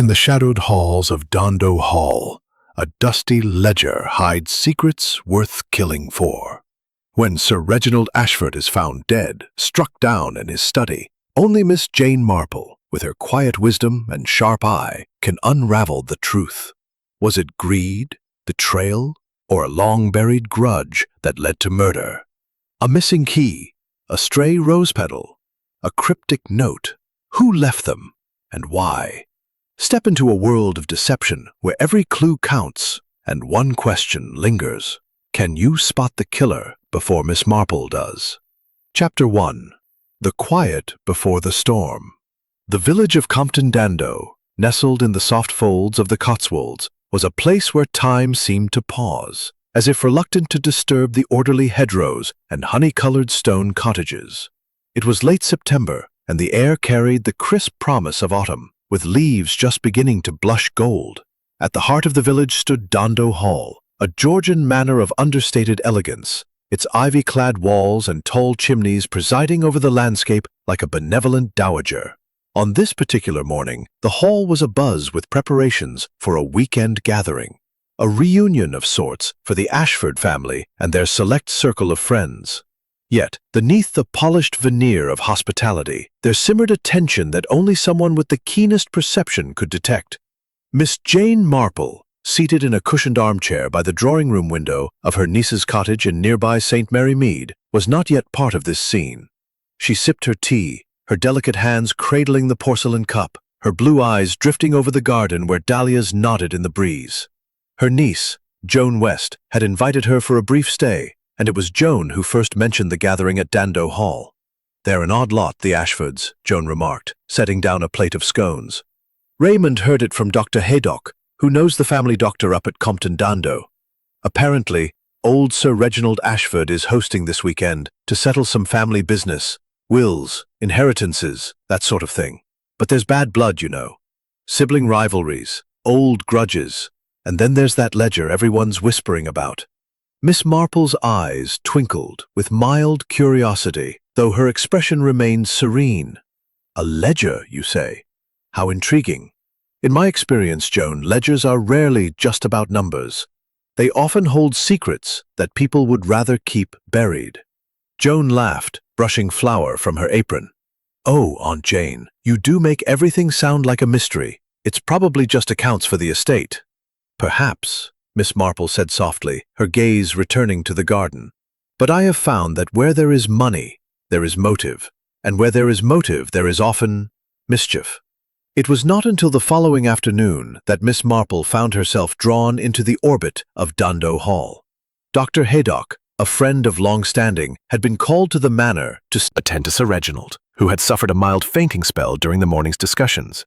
the shadowed halls of Dando Hall, a dusty ledger hides secrets worth killing for. When Sir Reginald Ashford is found dead, struck down in his study, only Miss Jane Marple, with her quiet wisdom and sharp eye, can unravel the truth. Was it greed, betrayal, or a long-buried grudge that led to murder? A missing key, a stray rose petal, a cryptic note. Who left them, and why? Step into a world of deception where every clue counts and one question lingers. Can you spot the killer before Miss Marple does? Chapter 1. The Quiet Before the Storm. The village of Compton Dando, nestled in the soft folds of the Cotswolds, was a place where time seemed to pause, as if reluctant to disturb the orderly hedgerows and honey-colored stone cottages. It was late September, and the air carried the crisp promise of autumn, with leaves just beginning to blush gold. At the heart of the village stood Dando Hall, a Georgian manor of understated elegance, its ivy-clad walls and tall chimneys presiding over the landscape like a benevolent dowager. On this particular morning, the hall was abuzz with preparations for a weekend gathering, a reunion of sorts for the Ashford family and their select circle of friends. Yet, beneath the polished veneer of hospitality, there simmered a tension that only someone with the keenest perception could detect. Miss Jane Marple, seated in a cushioned armchair by the drawing-room window of her niece's cottage in nearby St. Mary Mead, was not yet part of this scene. She sipped her tea, her delicate hands cradling the porcelain cup, her blue eyes drifting over the garden where dahlias nodded in the breeze. Her niece, Joan West, had invited her for a brief stay, and it was Joan who first mentioned the gathering at Dando Hall. "They're an odd lot, the Ashfords," Joan remarked, setting down a plate of scones. "Raymond heard it from Dr. Haydock, who knows the family doctor up at Compton Dando. Apparently, old Sir Reginald Ashford is hosting this weekend to settle some family business, wills, inheritances, that sort of thing. But there's bad blood, you know. Sibling rivalries, old grudges, and then there's that ledger everyone's whispering about." Miss Marple's eyes twinkled with mild curiosity, though her expression remained serene. "A ledger, you say? How intriguing. In my experience, Joan, ledgers are rarely just about numbers. They often hold secrets that people would rather keep buried." Joan laughed, brushing flour from her apron. "Oh, Aunt Jane, you do make everything sound like a mystery. It's probably just accounts for the estate." "Perhaps," Miss Marple said softly, her gaze returning to the garden. "But I have found that where there is money, there is motive, and where there is motive, there is often mischief." It was not until the following afternoon that Miss Marple found herself drawn into the orbit of Dando Hall. Dr. Haydock, a friend of long standing, had been called to the manor to attend to Sir Reginald, who had suffered a mild fainting spell during the morning's discussions.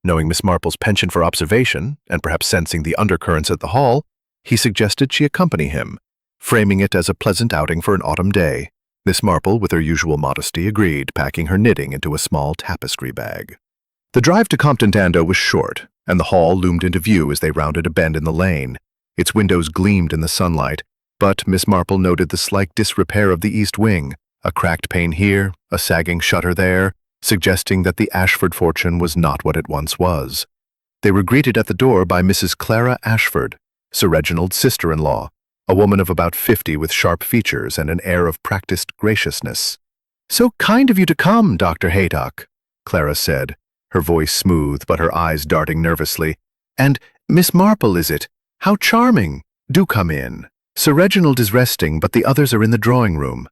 Knowing Miss Marple's penchant for observation, and perhaps sensing the undercurrents at the hall, he suggested she accompany him, framing it as a pleasant outing for an autumn day. Miss Marple, with her usual modesty, agreed, packing her knitting into a small tapestry bag. The drive to Compton Dando was short, and the hall loomed into view as they rounded a bend in the lane. Its windows gleamed in the sunlight, but Miss Marple noted the slight disrepair of the east wing, a cracked pane here, a sagging shutter there, suggesting that the Ashford fortune was not what it once was. They were greeted at the door by Mrs. Clara Ashford, Sir Reginald's sister-in-law, a woman of about 50 with sharp features and an air of practiced graciousness. "So kind of you to come, Dr. Haydock," Clara said, her voice smooth but her eyes darting nervously. "And Miss Marple, is it? How charming! Do come in. Sir Reginald is resting, but the others are in the drawing-room."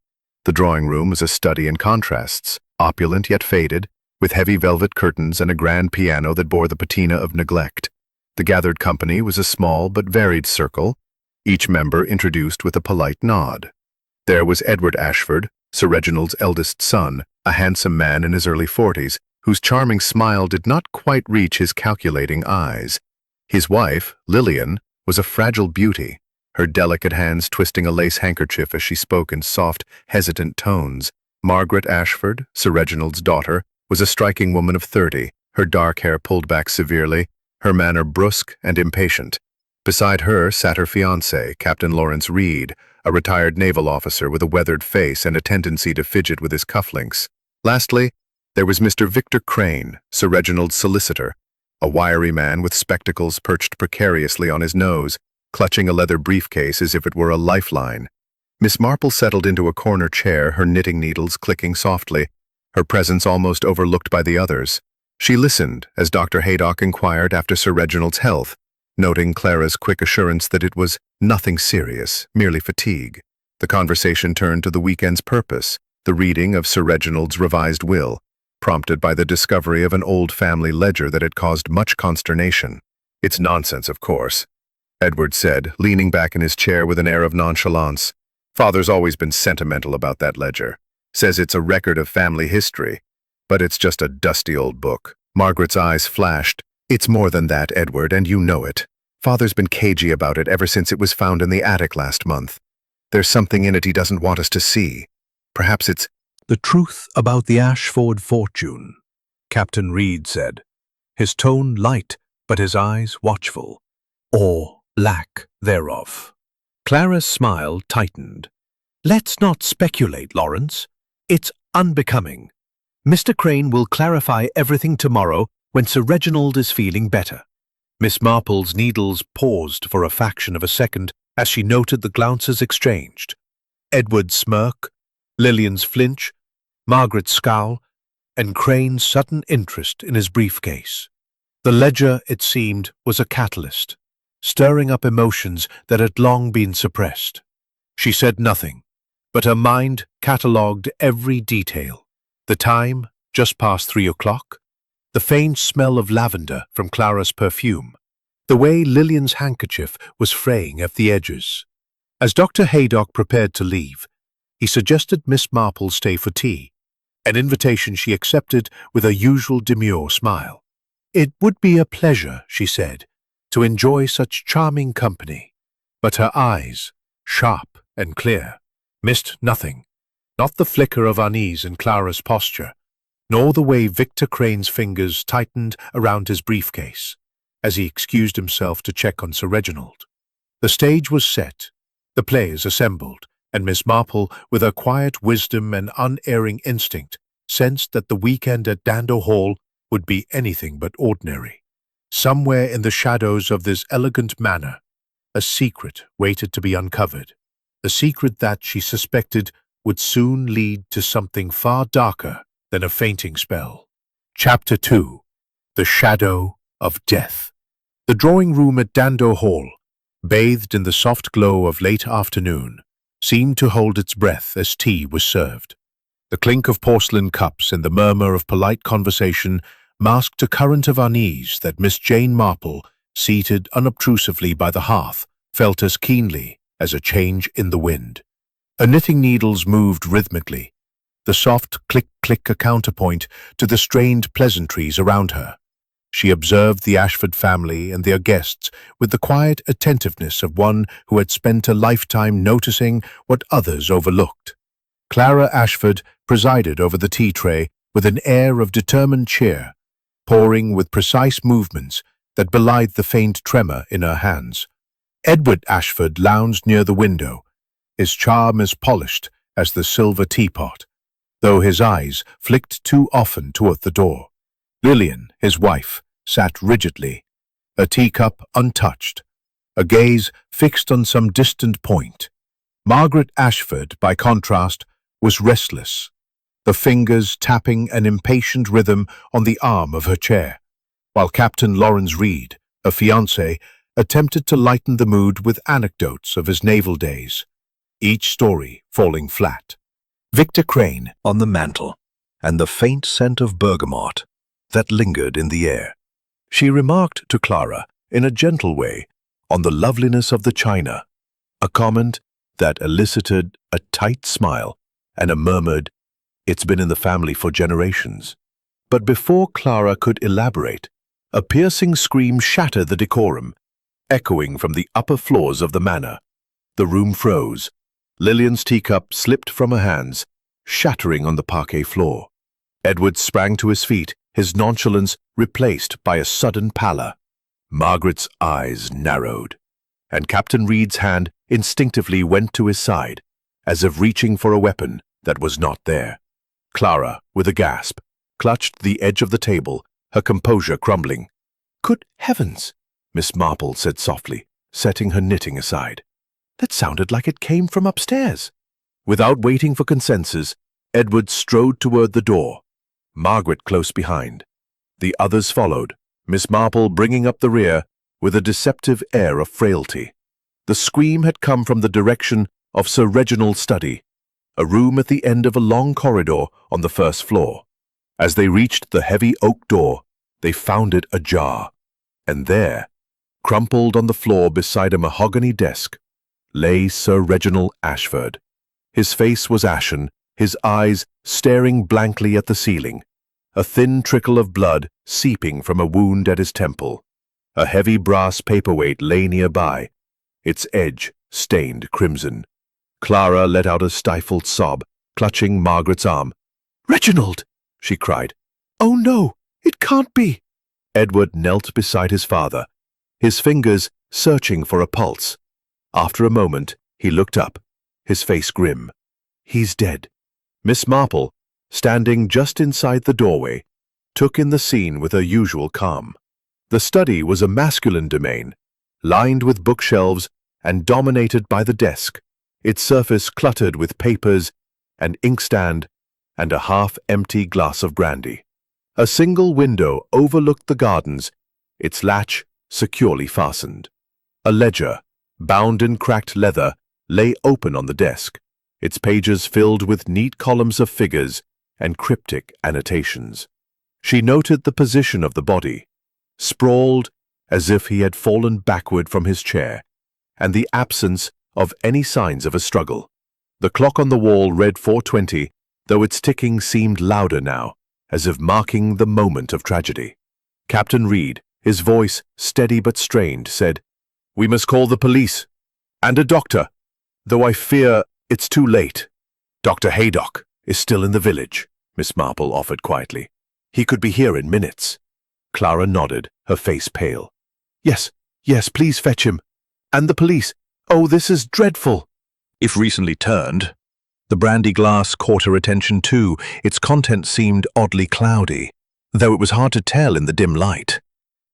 The drawing-room was a study in contrasts, opulent yet faded, with heavy velvet curtains and a grand piano that bore the patina of neglect. The gathered company was a small but varied circle, each member introduced with a polite nod. There was Edward Ashford, Sir Reginald's eldest son, a handsome man in his early 40s, whose charming smile did not quite reach his calculating eyes. His wife, Lillian, was a fragile beauty, her delicate hands twisting a lace handkerchief as she spoke in soft, hesitant tones. Margaret Ashford, Sir Reginald's daughter, was a striking woman of 30, her dark hair pulled back severely, her manner brusque and impatient. Beside her sat her fiancé, Captain Lawrence Reed, a retired naval officer with a weathered face and a tendency to fidget with his cufflinks. Lastly, there was Mr. Victor Crane, Sir Reginald's solicitor, a wiry man with spectacles perched precariously on his nose, clutching a leather briefcase as if it were a lifeline. Miss Marple settled into a corner chair, her knitting needles clicking softly, her presence almost overlooked by the others. She listened as Dr. Haydock inquired after Sir Reginald's health, noting Clara's quick assurance that it was nothing serious, merely fatigue. The conversation turned to the weekend's purpose, the reading of Sir Reginald's revised will, prompted by the discovery of an old family ledger that had caused much consternation. "It's nonsense, of course," Edward said, leaning back in his chair with an air of nonchalance. "Father's always been sentimental about that ledger. Says it's a record of family history, but it's just a dusty old book." Margaret's eyes flashed. "It's more than that, Edward, and you know it. Father's been cagey about it ever since it was found in the attic last month. There's something in it he doesn't want us to see. Perhaps it's—" "The truth about the Ashford fortune," Captain Reed said, his tone light but his eyes watchful, "or lack thereof." Clara's smile tightened. "Let's not speculate, Lawrence. It's unbecoming. Mr. Crane will clarify everything tomorrow when Sir Reginald is feeling better." Miss Marple's needles paused for a fraction of a second as she noted the glances exchanged. Edward's smirk, Lillian's flinch, Margaret's scowl, and Crane's sudden interest in his briefcase. The ledger, it seemed, was a catalyst, stirring up emotions that had long been suppressed. She said nothing, but her mind catalogued every detail. The time, just past 3 o'clock, the faint smell of lavender from Clara's perfume, the way Lillian's handkerchief was fraying at the edges. As Dr. Haydock prepared to leave, he suggested Miss Marple stay for tea, an invitation she accepted with her usual demure smile. "It would be a pleasure," she said, "to enjoy such charming company." But her eyes, sharp and clear, missed nothing, not the flicker of unease in Clara's posture, nor the way Victor Crane's fingers tightened around his briefcase as he excused himself to check on Sir Reginald. The stage was set, the players assembled, and Miss Marple, with her quiet wisdom and unerring instinct, sensed that the weekend at Dando Hall would be anything but ordinary. Somewhere in the shadows of this elegant manor, a secret waited to be uncovered, a secret that, she suspected, would soon lead to something far darker than a fainting spell. Chapter 2. The Shadow of Death. The drawing room at Dando Hall, bathed in the soft glow of late afternoon, seemed to hold its breath as tea was served. The clink of porcelain cups and the murmur of polite conversation masked a current of unease that Miss Jane Marple, seated unobtrusively by the hearth, felt as keenly as a change in the wind. Her knitting needles moved rhythmically, the soft click-click a counterpoint to the strained pleasantries around her. She observed the Ashford family and their guests with the quiet attentiveness of one who had spent a lifetime noticing what others overlooked. Clara Ashford presided over the tea tray with an air of determined cheer, pouring with precise movements that belied the faint tremor in her hands. Edward Ashford lounged near the window, his charm as polished as the silver teapot, though his eyes flicked too often toward the door. Lillian, his wife, sat rigidly, a teacup untouched, a gaze fixed on some distant point. Margaret Ashford, by contrast, was restless, the fingers tapping an impatient rhythm on the arm of her chair, while Captain Lawrence Reed, her fiancé, attempted to lighten the mood with anecdotes of his naval days, each story falling flat. Victor Crane on the mantel, and the faint scent of bergamot that lingered in the air. She remarked to Clara, in a gentle way, on the loveliness of the china, a comment that elicited a tight smile and a murmured, "It's been in the family for generations." But before Clara could elaborate, a piercing scream shattered the decorum, echoing from the upper floors of the manor. The room froze. Lillian's teacup slipped from her hands, shattering on the parquet floor. Edward sprang to his feet, his nonchalance replaced by a sudden pallor. Margaret's eyes narrowed, and Captain Reed's hand instinctively went to his side, as if reaching for a weapon that was not there. Clara, with a gasp, clutched the edge of the table, her composure crumbling. Good heavens, Miss Marple said softly, setting her knitting aside. That sounded like it came from upstairs. Without waiting for consensus, Edward strode toward the door, Margaret close behind. The others followed, Miss Marple bringing up the rear with a deceptive air of frailty. The scream had come from the direction of Sir Reginald's study, a room at the end of a long corridor on the first floor. As they reached the heavy oak door, they found it ajar, and there, crumpled on the floor beside a mahogany desk, lay Sir Reginald Ashford. His face was ashen, his eyes staring blankly at the ceiling, a thin trickle of blood seeping from a wound at his temple. A heavy brass paperweight lay nearby, its edge stained crimson. Clara let out a stifled sob, clutching Margaret's arm. "Reginald!" she cried. "Oh no, it can't be!" Edward knelt beside his father, his fingers searching for a pulse. After a moment, he looked up, his face grim. "He's dead." Miss Marple, standing just inside the doorway, took in the scene with her usual calm. The study was a masculine domain, lined with bookshelves and dominated by the desk, its surface cluttered with papers, an inkstand, and a half-empty glass of brandy. A single window overlooked the gardens, its latch securely fastened. A ledger, bound in cracked leather, lay open on the desk, its pages filled with neat columns of figures and cryptic annotations. She noted the position of the body, sprawled as if he had fallen backward from his chair, and the absence of any signs of a struggle. The clock on the wall read 4:20, though its ticking seemed louder now, as if marking the moment of tragedy. Captain Reed, his voice steady but strained, said, "We must call the police, and a doctor, though I fear it's too late." "Dr. Haydock is still in the village," Miss Marple offered quietly. "He could be here in minutes." Clara nodded, her face pale. Yes, please fetch him. And the police. Oh, this is dreadful." If recently turned, the brandy glass caught her attention too. Its contents seemed oddly cloudy, though it was hard to tell in the dim light.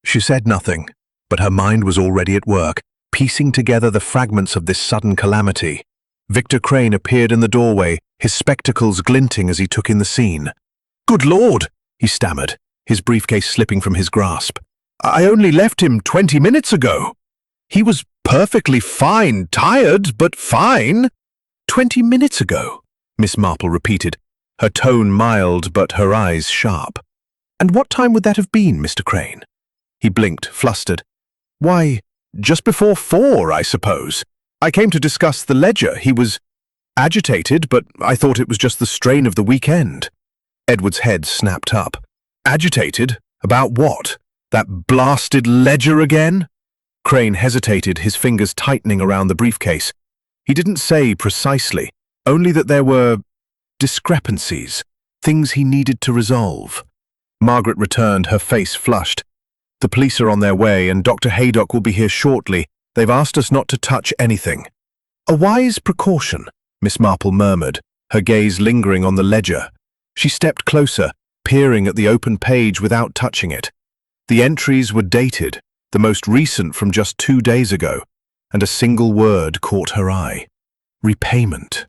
She said nothing, but her mind was already at work, piecing together the fragments of this sudden calamity. Victor Crane appeared in the doorway, his spectacles glinting as he took in the scene. "Good Lord," he stammered, his briefcase slipping from his grasp. "I only left him 20 minutes ago. He was perfectly fine, tired, but fine." 20 minutes ago, Miss Marple repeated, her tone mild but her eyes sharp. "And what time would that have been, Mr. Crane?" He blinked, flustered. "Why, just before 4, I suppose. I came to discuss the ledger. He was agitated, but I thought it was just the strain of the weekend." Edward's head snapped up. "Agitated? About what? That blasted ledger again?" Crane hesitated, his fingers tightening around the briefcase. He didn't say precisely, only that there were discrepancies, things he needed to resolve. Margaret returned, her face flushed. "The police are on their way, and Dr. Haydock will be here shortly. They've asked us not to touch anything." "A wise precaution," Miss Marple murmured, her gaze lingering on the ledger. She stepped closer, peering at the open page without touching it. The entries were dated, the most recent from just 2 days ago, and a single word caught her eye. Repayment.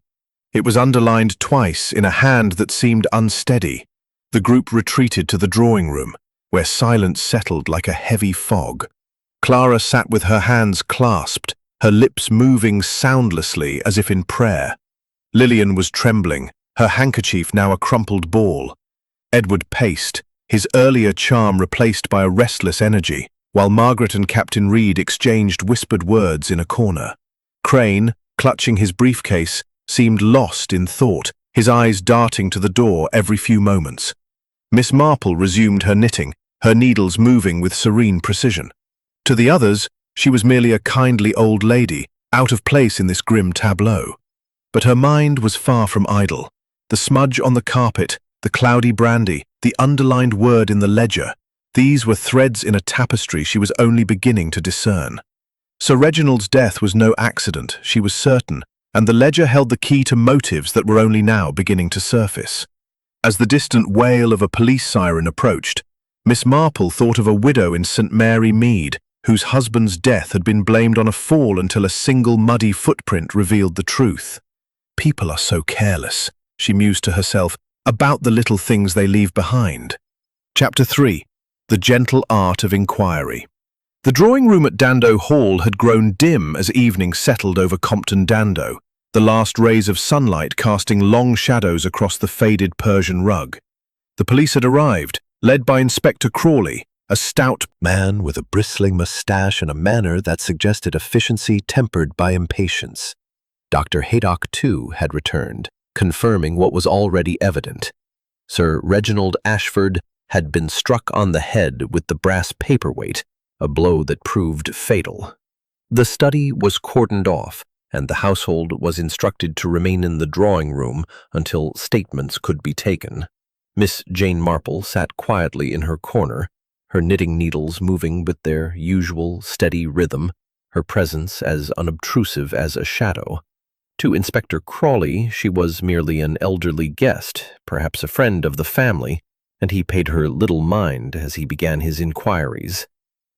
It was underlined twice in a hand that seemed unsteady. The group retreated to the drawing room, where silence settled like a heavy fog. Clara sat with her hands clasped, her lips moving soundlessly as if in prayer. Lillian was trembling, her handkerchief now a crumpled ball. Edward paced, his earlier charm replaced by a restless energy, while Margaret and Captain Reed exchanged whispered words in a corner. Crane, clutching his briefcase, seemed lost in thought, his eyes darting to the door every few moments. Miss Marple resumed her knitting, her needles moving with serene precision. To the others, she was merely a kindly old lady, out of place in this grim tableau. But her mind was far from idle. The smudge on the carpet, the cloudy brandy, the underlined word in the ledger, these were threads in a tapestry she was only beginning to discern. Sir Reginald's death was no accident, she was certain, and the ledger held the key to motives that were only now beginning to surface. As the distant wail of a police siren approached, Miss Marple thought of a widow in St. Mary Mead, whose husband's death had been blamed on a fall until a single muddy footprint revealed the truth. People are so careless, she mused to herself, about the little things they leave behind. Chapter 3. The Gentle Art of Inquiry. The drawing room at Dando Hall had grown dim as evening settled over Compton Dando, the last rays of sunlight casting long shadows across the faded Persian rug. The police had arrived, led by Inspector Crawley, a stout man with a bristling mustache and a manner that suggested efficiency tempered by impatience. Dr. Haydock, too, had returned, confirming what was already evident. Sir Reginald Ashford had been struck on the head with the brass paperweight, a blow that proved fatal. The study was cordoned off, and the household was instructed to remain in the drawing room until statements could be taken. Miss Jane Marple sat quietly in her corner, her knitting needles moving with their usual steady rhythm, her presence as unobtrusive as a shadow. To Inspector Crawley, she was merely an elderly guest, perhaps a friend of the family, and he paid her little mind as he began his inquiries.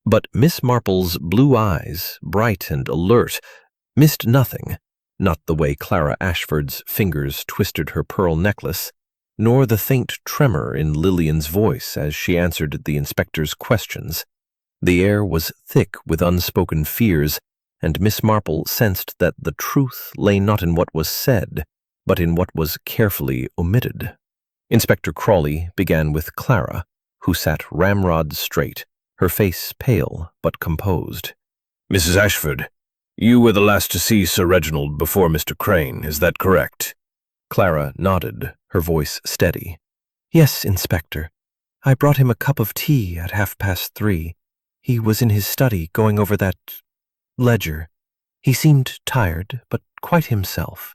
But Miss Marple's blue eyes, bright and alert, missed nothing, not the way Clara Ashford's fingers twisted her pearl necklace, nor the faint tremor in Lillian's voice as she answered the inspector's questions. The air was thick with unspoken fears, and Miss Marple sensed that the truth lay not in what was said, but in what was carefully omitted. Inspector Crawley began with Clara, who sat ramrod straight, her face pale but composed. "Mrs. Ashford, you were the last to see Sir Reginald before Mr. Crane, is that correct?" Clara nodded, her voice steady. "Yes, Inspector. I brought him a cup of tea at 3:30. He was in his study going over that ledger. He seemed tired, but quite himself."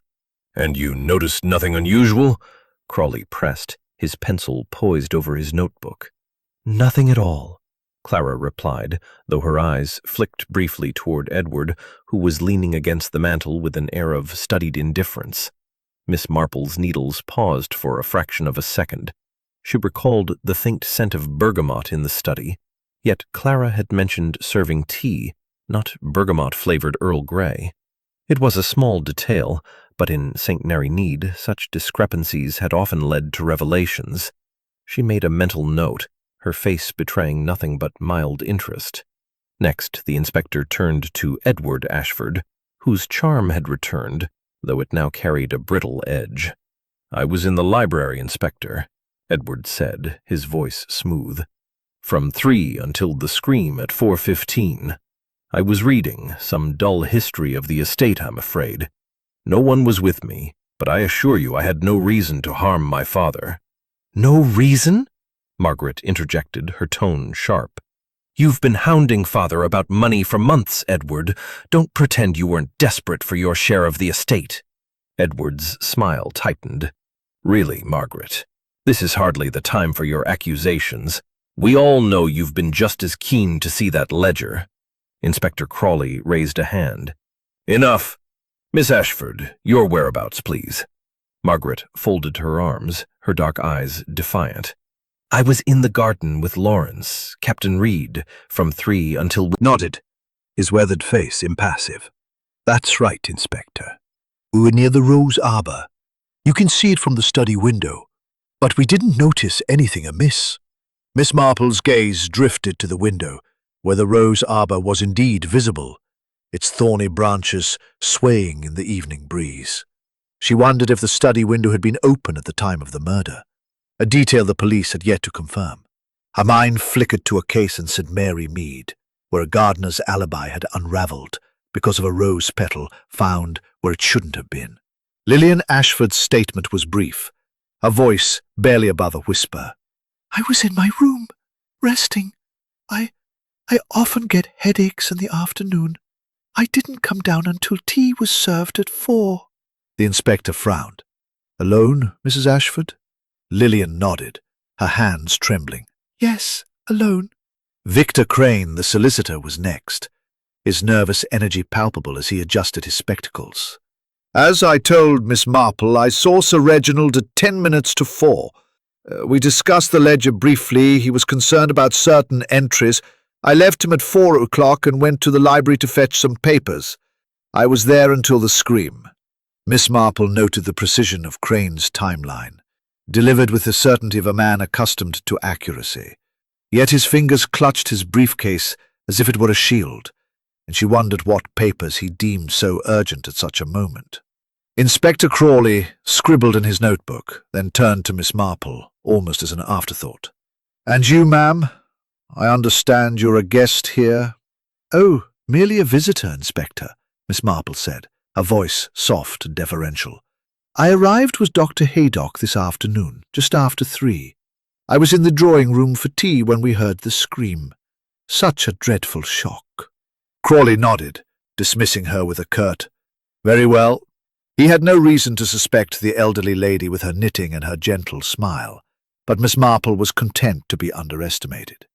"And you noticed nothing unusual?" Crawley pressed, his pencil poised over his notebook. "Nothing at all," Clara replied, though her eyes flicked briefly toward Edward, who was leaning against the mantel with an air of studied indifference. Miss Marple's needles paused for a fraction of a second. She recalled the faint scent of bergamot in the study, yet Clara had mentioned serving tea, not bergamot-flavored Earl Grey. It was a small detail, but in St. Mary Mead such discrepancies had often led to revelations. She made a mental note, her face betraying nothing but mild interest. Next, the inspector turned to Edward Ashford, whose charm had returned, though it now carried a brittle edge. "I was in the library, Inspector," Edward said, his voice smooth. "From 3 until the scream at 4:15. I was reading some dull history of the estate, I'm afraid. No one was with me, but I assure you I had no reason to harm my father." "No reason?" Margaret interjected, her tone sharp. "You've been hounding Father about money for months, Edward. Don't pretend you weren't desperate for your share of the estate." Edward's smile tightened. "Really, Margaret, this is hardly the time for your accusations. We all know you've been just as keen to see that ledger." Inspector Crawley raised a hand. "Enough. Miss Ashford, your whereabouts, please." Margaret folded her arms, her dark eyes defiant. "I was in the garden with Lawrence, Captain Reed, from 3 until..." Nodded, his weathered face impassive. "That's right, Inspector. We were near the rose arbor. You can see it from the study window, but we didn't notice anything amiss." Miss Marple's gaze drifted to the window, where the rose arbor was indeed visible, its thorny branches swaying in the evening breeze. She wondered if the study window had been open at the time of the murder, a detail the police had yet to confirm. Her mind flickered to a case in St. Mary Mead, where a gardener's alibi had unraveled because of a rose petal found where it shouldn't have been. Lillian Ashford's statement was brief, a voice barely above a whisper. "I was in my room, resting. I often get headaches in the afternoon. I didn't come down until tea was served at 4. The inspector frowned. "Alone, Mrs. Ashford?" Lillian nodded, her hands trembling. "Yes, alone." Victor Crane, the solicitor, was next, his nervous energy palpable as he adjusted his spectacles. "As I told Miss Marple, I saw Sir Reginald at 10 minutes to 4. We discussed the ledger briefly. He was concerned about certain entries. I left him at 4 o'clock and went to the library to fetch some papers. I was there until the scream." Miss Marple noted the precision of Crane's timeline, delivered with the certainty of a man accustomed to accuracy. Yet his fingers clutched his briefcase as if it were a shield, and she wondered what papers he deemed so urgent at such a moment. Inspector Crawley scribbled in his notebook, then turned to Miss Marple, almost as an afterthought. "And you, ma'am? I understand you're a guest here?" "Oh, merely a visitor, Inspector," Miss Marple said, her voice soft and deferential. "I arrived with Dr. Haydock this afternoon, just after 3. I was in the drawing-room for tea when we heard the scream. Such a dreadful shock." Crawley nodded, dismissing her with a curt, "Very well." He had no reason to suspect the elderly lady with her knitting and her gentle smile, but Miss Marple was content to be underestimated.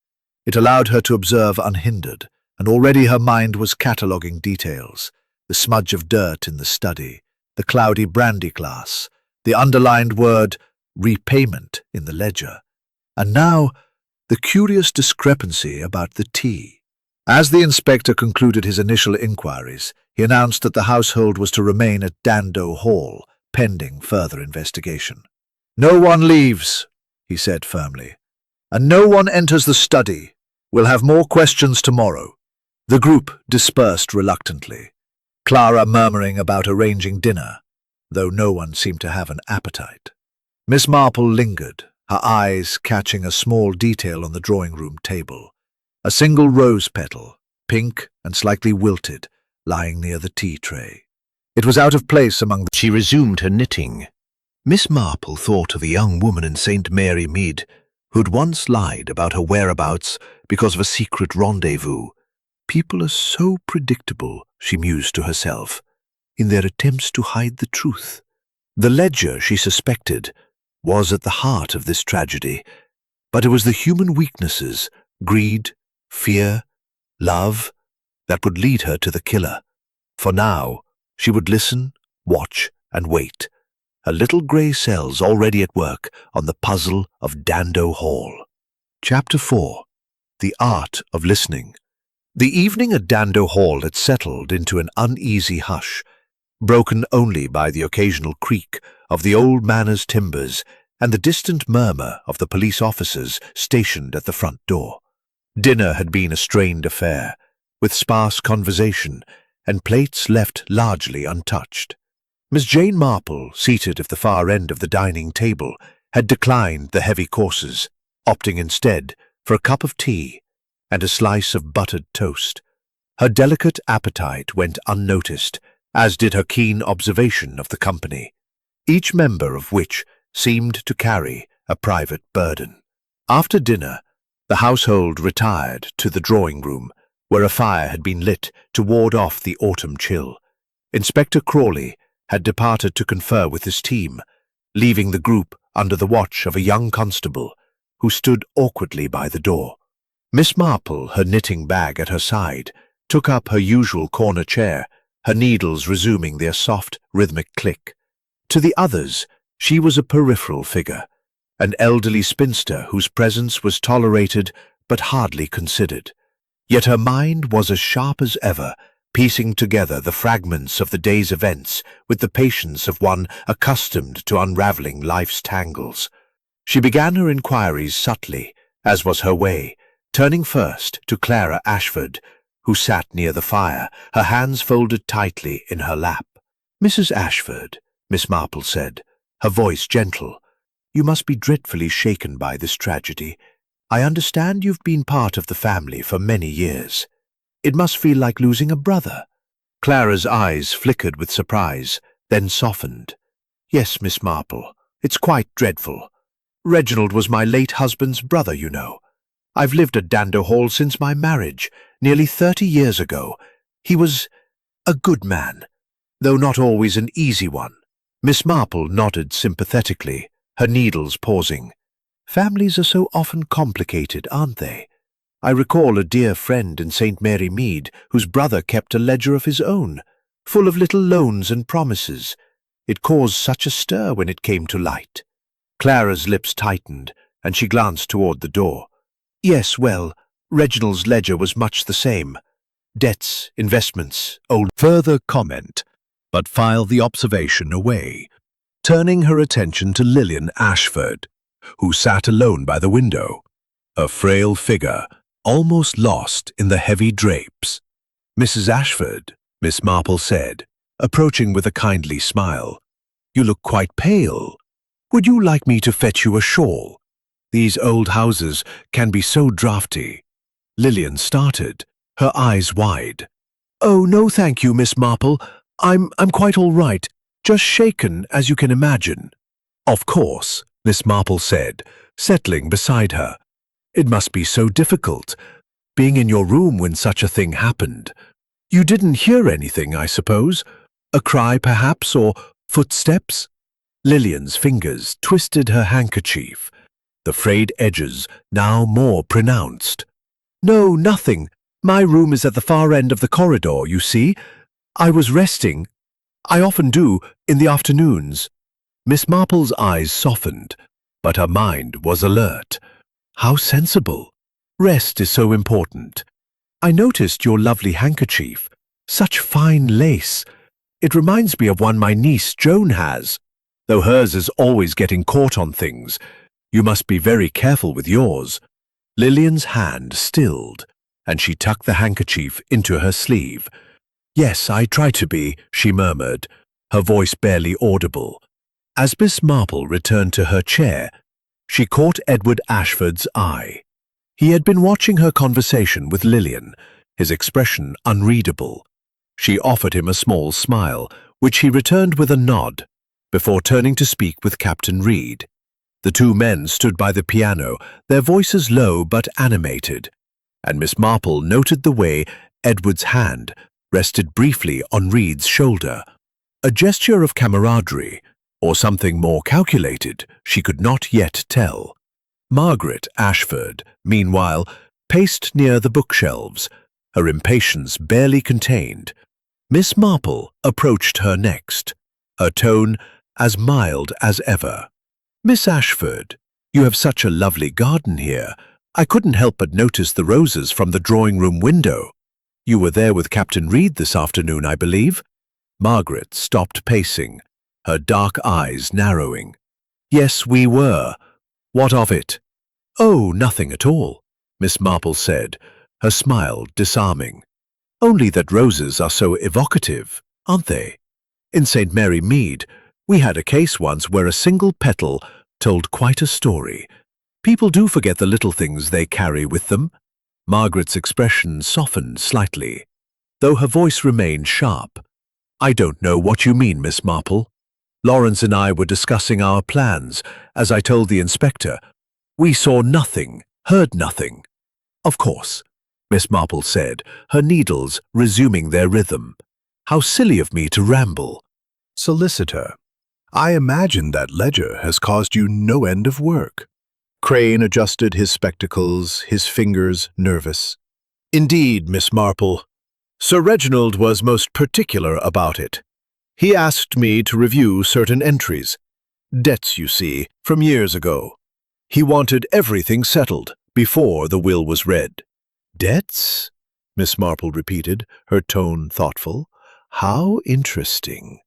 It allowed her to observe unhindered, and already her mind was cataloguing details: the smudge of dirt in the study, the cloudy brandy glass, the underlined word repayment in the ledger, and now the curious discrepancy about the tea. As the inspector concluded his initial inquiries, he announced that the household was to remain at Dando Hall, pending further investigation. "No one leaves," he said firmly, "and no one enters the study. We'll have more questions tomorrow." The group dispersed reluctantly, Clara murmuring about arranging dinner, though no one seemed to have an appetite. Miss Marple lingered, her eyes catching a small detail on the drawing-room table. A single rose petal, pink and slightly wilted, lying near the tea tray. It was out of place among the— She resumed her knitting. Miss Marple thought of a young woman in St. Mary Mead who'd once lied about her whereabouts because of a secret rendezvous. People are so predictable, she mused to herself, in their attempts to hide the truth. The ledger, she suspected, was at the heart of this tragedy, but it was the human weaknesses, greed, fear, love, that would lead her to the killer. For now, she would listen, watch, and wait, her little grey cells already at work on the puzzle of Dando Hall. Chapter 4. The Art of Listening. The evening at Dando Hall had settled into an uneasy hush, broken only by the occasional creak of the old manor's timbers and the distant murmur of the police officers stationed at the front door. Dinner had been a strained affair, with sparse conversation and plates left largely untouched. Miss Jane Marple, seated at the far end of the dining table, had declined the heavy courses, opting instead for a cup of tea and a slice of buttered toast. Her delicate appetite went unnoticed, as did her keen observation of the company, each member of which seemed to carry a private burden. After dinner, the household retired to the drawing-room, where a fire had been lit to ward off the autumn chill. Inspector Crawley had departed to confer with his team, leaving the group under the watch of a young constable who stood awkwardly by the door. Miss Marple, her knitting bag at her side, took up her usual corner chair, her needles resuming their soft, rhythmic click. To the others, she was a peripheral figure, an elderly spinster whose presence was tolerated but hardly considered. Yet her mind was as sharp as ever, piecing together the fragments of the day's events with the patience of one accustomed to unraveling life's tangles. She began her inquiries subtly, as was her way, turning first to Clara Ashford, who sat near the fire, her hands folded tightly in her lap. "Mrs. Ashford," Miss Marple said, her voice gentle, "you must be dreadfully shaken by this tragedy. I understand you've been part of the family for many years. It must feel like losing a brother." Clara's eyes flickered with surprise, then softened. "Yes, Miss Marple, it's quite dreadful. Reginald was my late husband's brother, you know. I've lived at Dando Hall since my marriage, nearly 30 years ago. He was a good man, though not always an easy one." Miss Marple nodded sympathetically, her needles pausing. "Families are so often complicated, aren't they? I recall a dear friend in St. Mary Mead whose brother kept a ledger of his own, full of little loans and promises. It caused such a stir when it came to light." Clara's lips tightened, and she glanced toward the door. Yes, well, Reginald's ledger was much the same. Debts, investments, old... Further comment, but filed the observation away, turning her attention to Lillian Ashford, who sat alone by the window, a frail figure, almost lost in the heavy drapes. Mrs. Ashford, Miss Marple said, approaching with a kindly smile, "You look quite pale. Would you like me to fetch you a shawl? These old houses can be so draughty." Lillian started, her eyes wide. "Oh, no thank you, Miss Marple. I'm quite all right, just shaken, as you can imagine." "Of course," Miss Marple said, settling beside her. "It must be so difficult, being in your room when such a thing happened. You didn't hear anything, I suppose? A cry, perhaps, or footsteps?" Lillian's fingers twisted her handkerchief, the frayed edges now more pronounced. "No, nothing. My room is at the far end of the corridor, you see. I was resting. I often do, in the afternoons." Miss Marple's eyes softened, but her mind was alert. How sensible. Rest is so important. "I noticed your lovely handkerchief. Such fine lace. It reminds me of one my niece Joan has, though hers is always getting caught on things. You must be very careful with yours." Lillian's hand stilled, and she tucked the handkerchief into her sleeve. "Yes, I try to be," she murmured, her voice barely audible. As Miss Marple returned to her chair, she caught Edward Ashford's eye. He had been watching her conversation with Lillian, his expression unreadable. She offered him a small smile, which he returned with a nod, before turning to speak with Captain Reed. The two men stood by the piano, their voices low but animated, and Miss Marple noted the way Edward's hand rested briefly on Reed's shoulder. A gesture of camaraderie, or something more calculated, she could not yet tell. Margaret Ashford, meanwhile, paced near the bookshelves, her impatience barely contained. Miss Marple approached her next, her tone as mild as ever. "Miss Ashford, you have such a lovely garden here. I couldn't help but notice the roses from the drawing-room window. You were there with Captain Reed this afternoon, I believe?" Margaret stopped pacing, her dark eyes narrowing. "Yes, we were. What of it?" "Oh, nothing at all," Miss Marple said, her smile disarming. "Only that roses are so evocative, aren't they? In St. Mary Mead, we had a case once where a single petal told quite a story. People do forget the little things they carry with them." Margaret's expression softened slightly, though her voice remained sharp. "I don't know what you mean, Miss Marple. Lawrence and I were discussing our plans, as I told the inspector. We saw nothing, heard nothing." "Of course," Miss Marple said, her needles resuming their rhythm. "How silly of me to ramble." Solicitor, I imagine that ledger has caused you no end of work. Crane adjusted his spectacles, his fingers nervous. "Indeed, Miss Marple. Sir Reginald was most particular about it. He asked me to review certain entries. Debts, you see, from years ago. He wanted everything settled before the will was read." "Debts?" Miss Marple repeated, her tone thoughtful. "How interesting.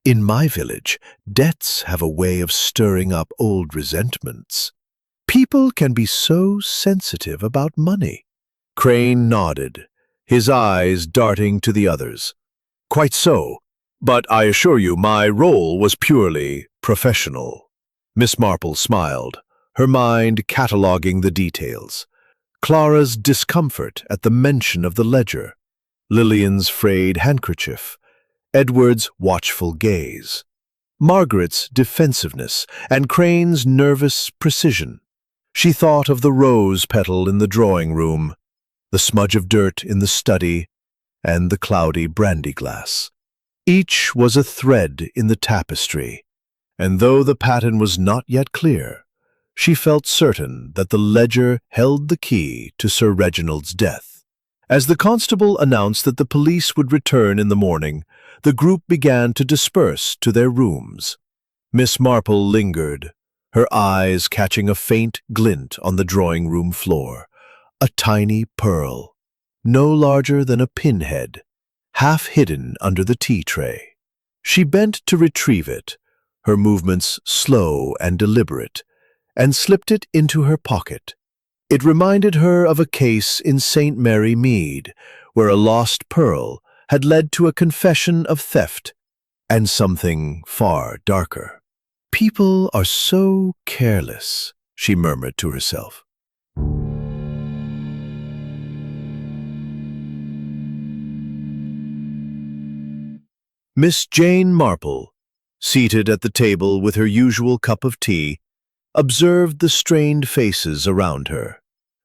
In my village, debts have a way of stirring up old resentments. People can be so sensitive about money." Crane nodded, his eyes darting to the others. "Quite so, but I assure you my role was purely professional." Miss Marple smiled, her mind cataloguing the details. Clara's discomfort at the mention of the ledger, Lillian's frayed handkerchief, Edward's watchful gaze, Margaret's defensiveness, and Crane's nervous precision. She thought of the rose petal in the drawing-room, the smudge of dirt in the study, and the cloudy brandy glass. Each was a thread in the tapestry, and though the pattern was not yet clear, she felt certain that the ledger held the key to Sir Reginald's death. As the constable announced that the police would return in the morning, the group began to disperse to their rooms. Miss Marple lingered, her eyes catching a faint glint on the drawing-room floor. A tiny pearl, no larger than a pinhead, half hidden under the tea tray. She bent to retrieve it, her movements slow and deliberate, and slipped it into her pocket. It reminded her of a case in St. Mary Mead, where a lost pearl had led to a confession of theft and something far darker. "People are so careless," she murmured to herself. Miss Jane Marple, seated at the table with her usual cup of tea, observed the strained faces around her.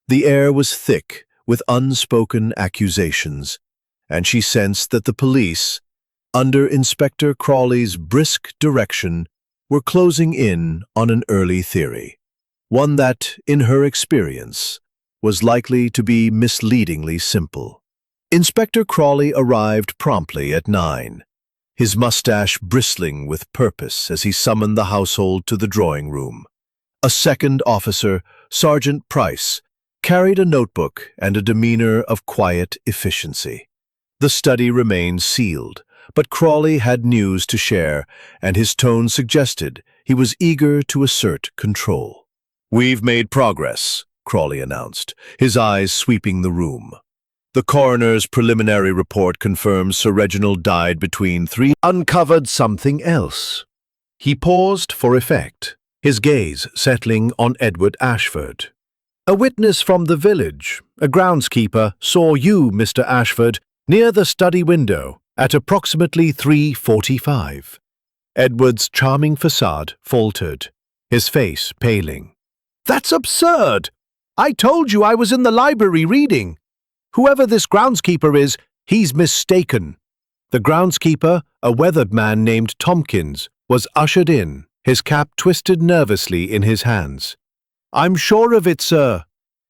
The air was thick with unspoken accusations, and she sensed that the police, under Inspector Crawley's brisk direction, were closing in on an early theory, one that, in her experience, was likely to be misleadingly simple. Inspector Crawley arrived promptly at 9, his mustache bristling with purpose as he summoned the household to the drawing room. A second officer, Sergeant Price, carried a notebook and a demeanor of quiet efficiency. The study remained sealed, but Crawley had news to share, and his tone suggested he was eager to assert control. "We've made progress," Crawley announced, his eyes sweeping the room. "The coroner's preliminary report confirms Sir Reginald died between 3 uncovered something else." He paused for effect, his gaze settling on Edward Ashford. "A witness from the village, a groundskeeper, saw you, Mr. Ashford, near the study window at approximately 3:45. Edward's charming facade faltered, his face paling. "That's absurd! I told you I was in the library reading. Whoever this groundskeeper is, he's mistaken." The groundskeeper, a weathered man named Tompkins, was ushered in, his cap twisted nervously in his hands. "I'm sure of it, sir,"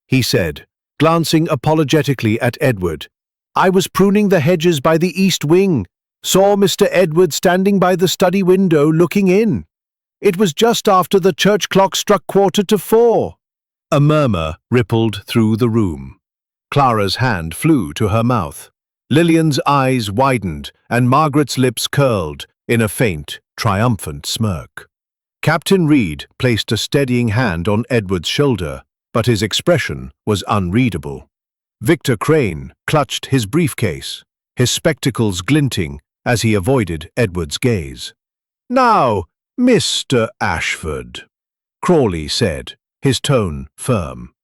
he said, glancing apologetically at Edward. "I was pruning the hedges by the east wing, saw Mr. Edward standing by the study window looking in. It was just after the church clock struck 4:45. A murmur rippled through the room. Clara's hand flew to her mouth. Lillian's eyes widened, and Margaret's lips curled in a faint, triumphant smirk. Captain Reed placed a steadying hand on Edward's shoulder, but his expression was unreadable. Victor Crane clutched his briefcase, his spectacles glinting as he avoided Edward's gaze. "Now, Mr. Ashford," Crawley said, his tone firm.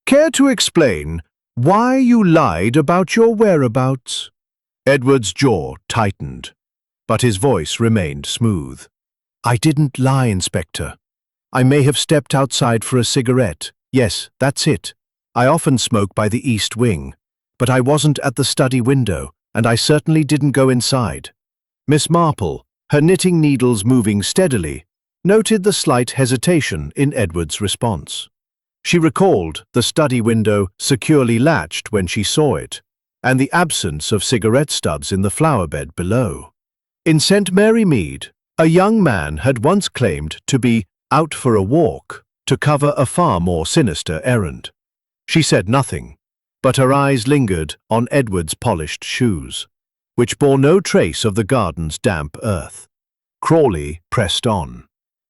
"Care to explain why you lied about your whereabouts?" Edward's jaw tightened, but his voice remained smooth. "I didn't lie, Inspector. I may have stepped outside for a cigarette. Yes, that's it. I often smoke by the east wing, but I wasn't at the study window, and I certainly didn't go inside." Miss Marple, her knitting needles moving steadily, noted the slight hesitation in Edward's response. She recalled the study window securely latched when she saw it, and the absence of cigarette stubs in the flower bed below. In St. Mary Mead, a young man had once claimed to be out for a walk to cover a far more sinister errand. She said nothing, but her eyes lingered on Edward's polished shoes, which bore no trace of the garden's damp earth. Crawley pressed on.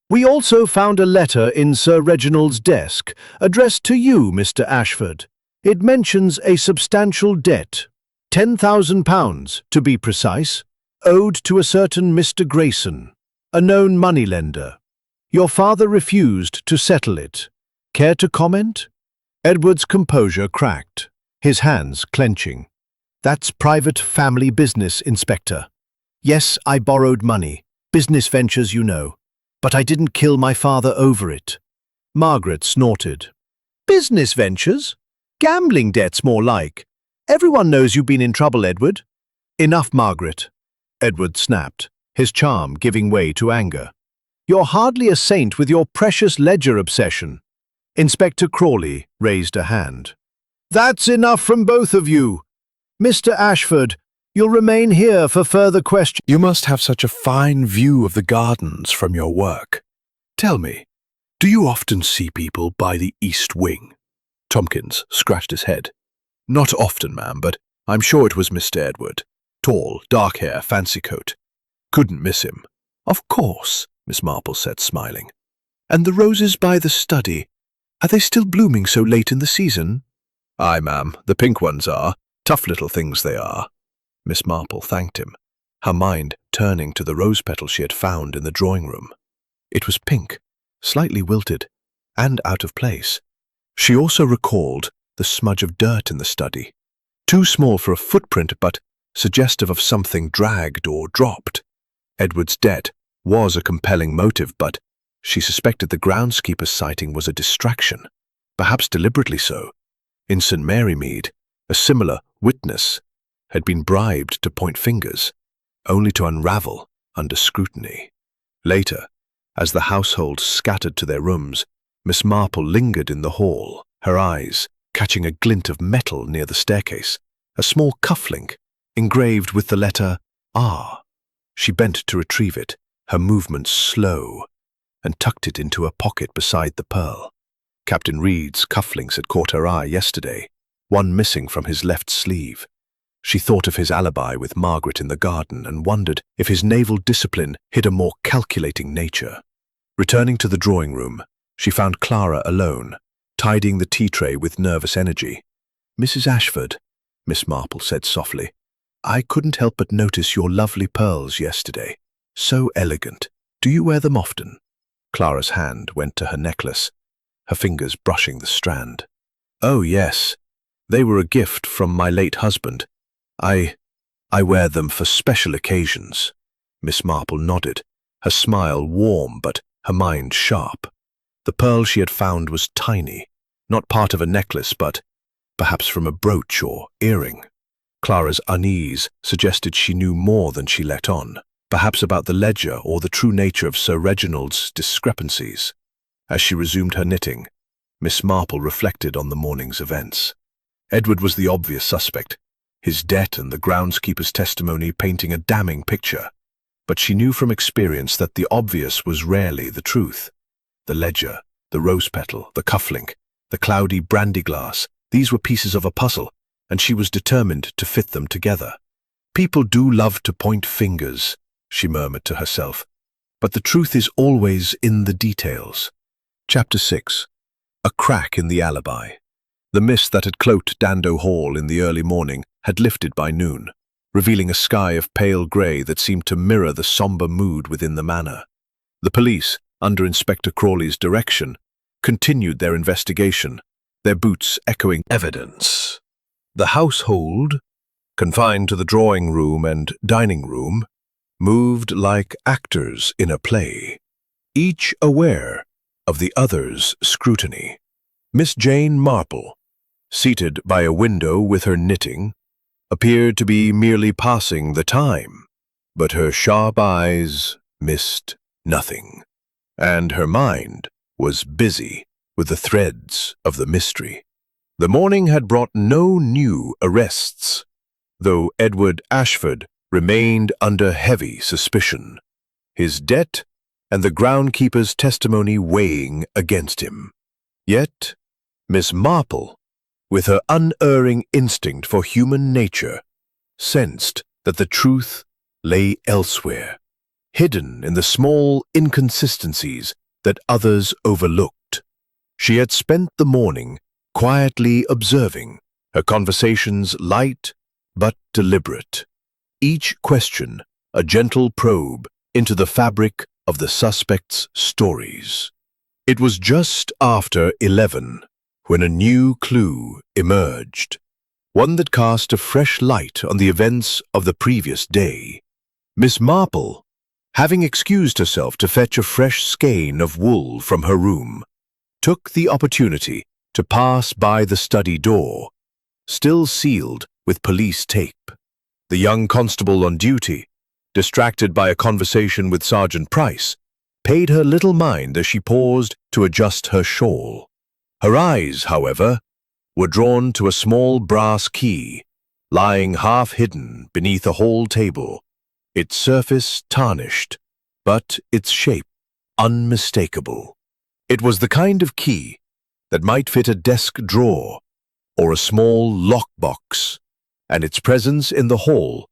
"We also found a letter in Sir Reginald's desk, addressed to you, Mr. Ashford. It mentions a substantial debt, £10,000 to be precise, owed to a certain Mr. Grayson, a known moneylender. Your father refused to settle it. Care to comment?" Edward's composure cracked, his hands clenching. "That's private family business, Inspector. Yes, I borrowed money. Business ventures, you know. But I didn't kill my father over it." Margaret snorted. "Business ventures? Gambling debts, more like. Everyone knows you've been in trouble, Edward." "Enough, Margaret," Edward snapped, his charm giving way to anger. "You're hardly a saint with your precious ledger obsession." Inspector Crawley raised a hand. "That's enough from both of you. Mr. Ashford, you'll remain here for further questions." "You must have such a fine view of the gardens from your work. Tell me, "Do you often see people by the east wing?" Tompkins scratched his head. "Not often, ma'am, but I'm sure it was Mr. Edward. Tall, dark hair, fancy coat. Couldn't miss him." "Of course," Miss Marple said, smiling. "And the roses by the study, are they still blooming so late in the season?" "Aye, ma'am, the pink ones are. Tough little things they are." Miss Marple thanked him, her mind turning to the rose petal she had found in the drawing-room. It was pink, slightly wilted, and out of place. She also recalled the smudge of dirt in the study, too small for a footprint but suggestive of something dragged or dropped. Edward's death was a compelling motive, but she suspected the groundskeeper's sighting was a distraction, perhaps deliberately so. In St. Mary Mead, a similar witness had been bribed to point fingers, only to unravel under scrutiny. Later, as the household scattered to their rooms, Miss Marple lingered in the hall, her eyes catching a glint of metal near the staircase, a small cufflink engraved with the letter R. She bent to retrieve it, her movements slow, and tucked it into a pocket beside the pearl. Captain Reed's cufflinks had caught her eye yesterday, one missing from his left sleeve. She thought of his alibi with Margaret in the garden and wondered if his naval discipline hid a more calculating nature. Returning to the drawing-room, she found Clara alone, tidying the tea tray with nervous energy. "Mrs. Ashford," Miss Marple said softly, "I couldn't help but notice your lovely pearls yesterday. So elegant. Do you wear them often?" Clara's hand went to her necklace, her fingers brushing the strand. "Oh, yes. They were a gift from my late husband. I wear them for special occasions." Miss Marple nodded, her smile warm but her mind sharp. The pearl she had found was tiny, not part of a necklace, but perhaps from a brooch or earring. Clara's unease suggested she knew more than she let on, perhaps about the ledger or the true nature of Sir Reginald's discrepancies. As she resumed her knitting, Miss Marple reflected on the morning's events. Edward was the obvious suspect, his debt and the groundskeeper's testimony painting a damning picture. But she knew from experience that the obvious was rarely the truth. The ledger, the rose petal, the cufflink, the cloudy brandy glass, these were pieces of a puzzle, and she was determined to fit them together. "People do love to point fingers," she murmured to herself, "but the truth is always in the details." Chapter 6. A crack in the alibi. The mist that had cloaked Dando Hall in the early morning had lifted by noon, revealing a sky of pale grey that seemed to mirror the sombre mood within the manor. The police, under Inspector Crawley's direction, continued their investigation, their boots echoing evidence. The household, confined to the drawing-room and dining-room, moved like actors in a play, each aware of the other's scrutiny. Miss Jane Marple, seated by a window with her knitting, appeared to be merely passing the time, but her sharp eyes missed nothing, and her mind was busy with the threads of the mystery. The morning had brought no new arrests, though Edward Ashford remained under heavy suspicion, his debt and the groundkeeper's testimony weighing against him. Yet Miss Marple, with her unerring instinct for human nature, sensed that the truth lay elsewhere, hidden in the small inconsistencies that others overlooked. She had spent the morning quietly observing, her conversations light but deliberate, each question a gentle probe into the fabric of the suspect's stories. It was just after 11 when a new clue emerged, one that cast a fresh light on the events of the previous day. Miss Marple, having excused herself to fetch a fresh skein of wool from her room, took the opportunity to pass by the study door, still sealed with police tape. The young constable on duty, distracted by a conversation with Sergeant Price, paid her little mind as she paused to adjust her shawl. Her eyes, however, were drawn to a small brass key, lying half-hidden beneath a hall table, its surface tarnished, but its shape unmistakable. It was the kind of key that might fit a desk drawer or a small lockbox, and its presence in the hall,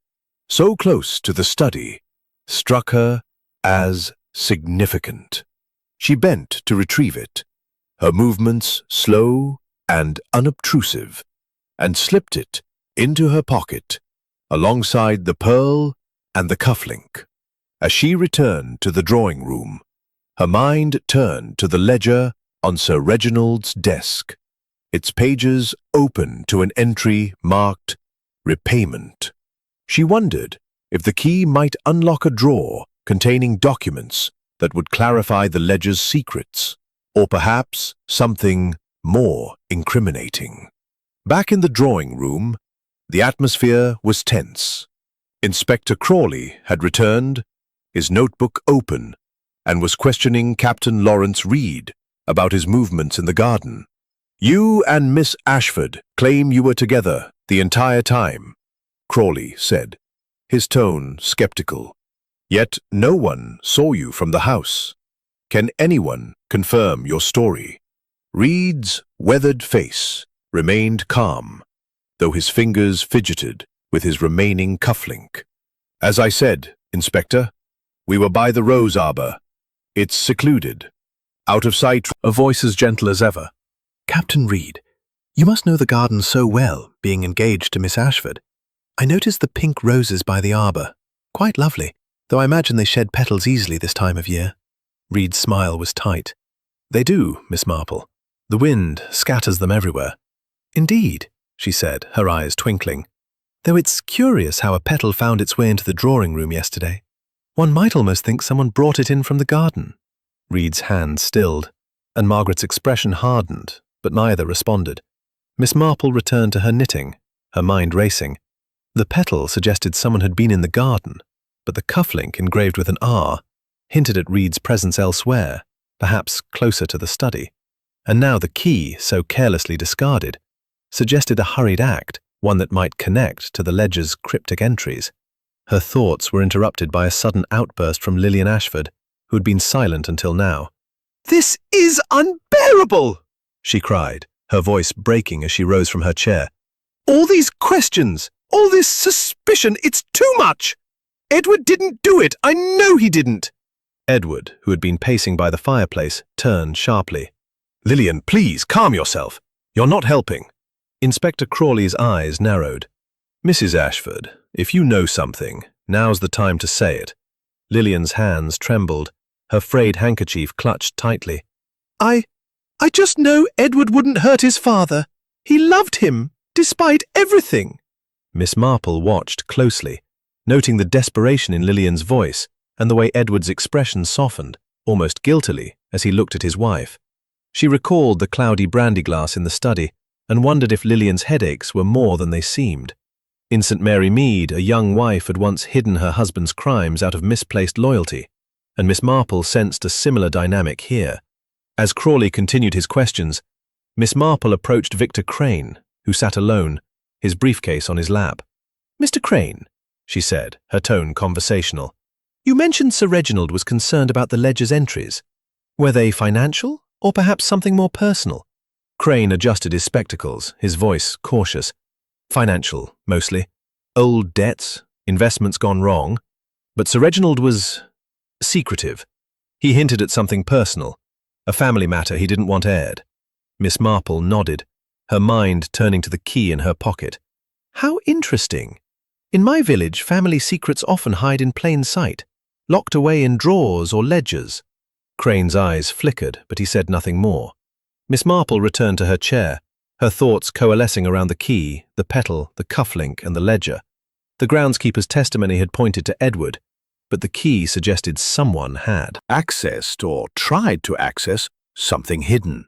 so close to the study, struck her as significant. She bent to retrieve it, her movements slow and unobtrusive, and slipped it into her pocket alongside the pearl and the cufflink. As she returned to the drawing room, her mind turned to the ledger on Sir Reginald's desk, its pages open to an entry marked repayment. She wondered if the key might unlock a drawer containing documents that would clarify the ledger's secrets, or perhaps something more incriminating. Back in the drawing room, the atmosphere was tense. Inspector Crawley had returned, his notebook open, and was questioning Captain Lawrence Reed about his movements in the garden. "You and Miss Ashford claim you were together the entire time," Crawley said, his tone skeptical. "Yet no one saw you from the house. Can anyone confirm your story?" Reed's weathered face remained calm, though his fingers fidgeted with his remaining cufflink. "As I said, Inspector, we were by the rose arbor. It's secluded, out of sight." A voice as gentle as ever. "Captain Reed, you must know the garden so well, being engaged to Miss Ashford. I noticed the pink roses by the arbor. Quite lovely, though I imagine they shed petals easily this time of year." Reed's smile was tight. "They do, Miss Marple. The wind scatters them everywhere." "Indeed," she said, her eyes twinkling. "Though it's curious how a petal found its way into the drawing room yesterday. One might almost think someone brought it in from the garden." Reed's hand stilled, and Margaret's expression hardened, but neither responded. Miss Marple returned to her knitting, her mind racing. The petal suggested someone had been in the garden, but the cufflink engraved with an R hinted at Reed's presence elsewhere, perhaps closer to the study. And now the key, so carelessly discarded, suggested a hurried act, one that might connect to the ledger's cryptic entries. Her thoughts were interrupted by a sudden outburst from Lillian Ashford, who had been silent until now. "This is unbearable!" she cried, her voice breaking as she rose from her chair. "All these questions, all this suspicion, it's too much! Edward didn't do it, I know he didn't!" Edward, who had been pacing by the fireplace, turned sharply. "Lillian, please, calm yourself. You're not helping." Inspector Crawley's eyes narrowed. "Mrs. Ashford, if you know something, now's the time to say it." Lillian's hands trembled, her frayed handkerchief clutched tightly. I just know Edward wouldn't hurt his father. He loved him, despite everything." Miss Marple watched closely, noting the desperation in Lillian's voice and the way Edward's expression softened, almost guiltily, as he looked at his wife. She recalled the cloudy brandy glass in the study and wondered if Lillian's headaches were more than they seemed. In St. Mary Mead, a young wife had once hidden her husband's crimes out of misplaced loyalty, and Miss Marple sensed a similar dynamic here. As Crawley continued his questions, Miss Marple approached Victor Crane, who sat alone, his briefcase on his lap. "Mr. Crane," she said, her tone conversational, "you mentioned Sir Reginald was concerned about the ledger's entries. Were they financial, or perhaps something more personal?" Crane adjusted his spectacles, his voice cautious. "Financial, mostly. Old debts, investments gone wrong. But Sir Reginald was secretive. He hinted at something personal, a family matter he didn't want aired." Miss Marple nodded, her mind turning to the key in her pocket. "How interesting. In my village, family secrets often hide in plain sight, locked away in drawers or ledgers." Crane's eyes flickered, but he said nothing more. Miss Marple returned to her chair, her thoughts coalescing around the key, the petal, the cufflink, and the ledger. The groundskeeper's testimony had pointed to Edward, but the key suggested someone had Accessed or tried to access something hidden.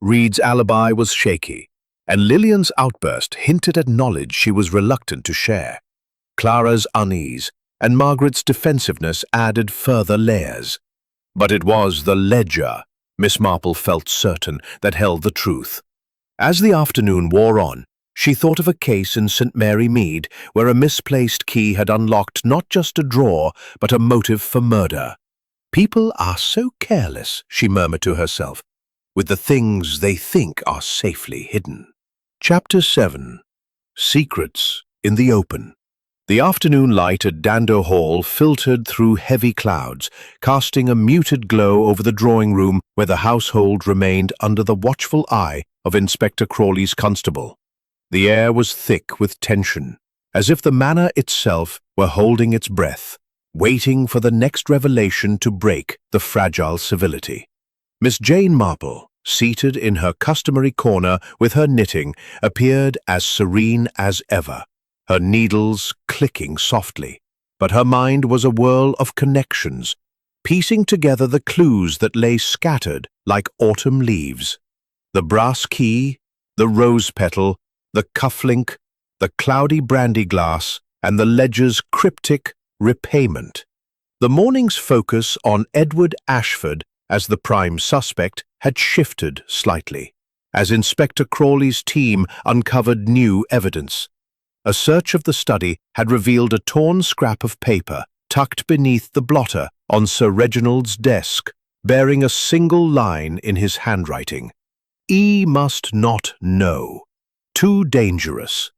Reed's alibi was shaky, and Lillian's outburst hinted at knowledge she was reluctant to share. Clara's unease and Margaret's defensiveness added further layers. But it was the ledger, Miss Marple felt certain, that held the truth. As the afternoon wore on, she thought of a case in St. Mary Mead where a misplaced key had unlocked not just a drawer, but a motive for murder. "People are so careless," she murmured to herself. with the things they think are safely hidden. Chapter 7. Secrets in the Open. The afternoon light at Dando Hall filtered through heavy clouds, casting a muted glow over the drawing room where the household remained under the watchful eye of Inspector Crawley's constable. The air was thick with tension, as if the manor itself were holding its breath, waiting for the next revelation to break the fragile civility. Miss Jane Marple, seated in her customary corner with her knitting, appeared as serene as ever, her needles clicking softly, but her mind was a whirl of connections, piecing together the clues that lay scattered like autumn leaves. The brass key, the rose petal, the cufflink, the cloudy brandy glass, and the ledger's cryptic repayment. The morning's focus on Edward Ashford as the prime suspect had shifted slightly, as Inspector Crawley's team uncovered new evidence. A search of the study had revealed a torn scrap of paper tucked beneath the blotter on Sir Reginald's desk, bearing a single line in his handwriting. "E must not know. Too dangerous."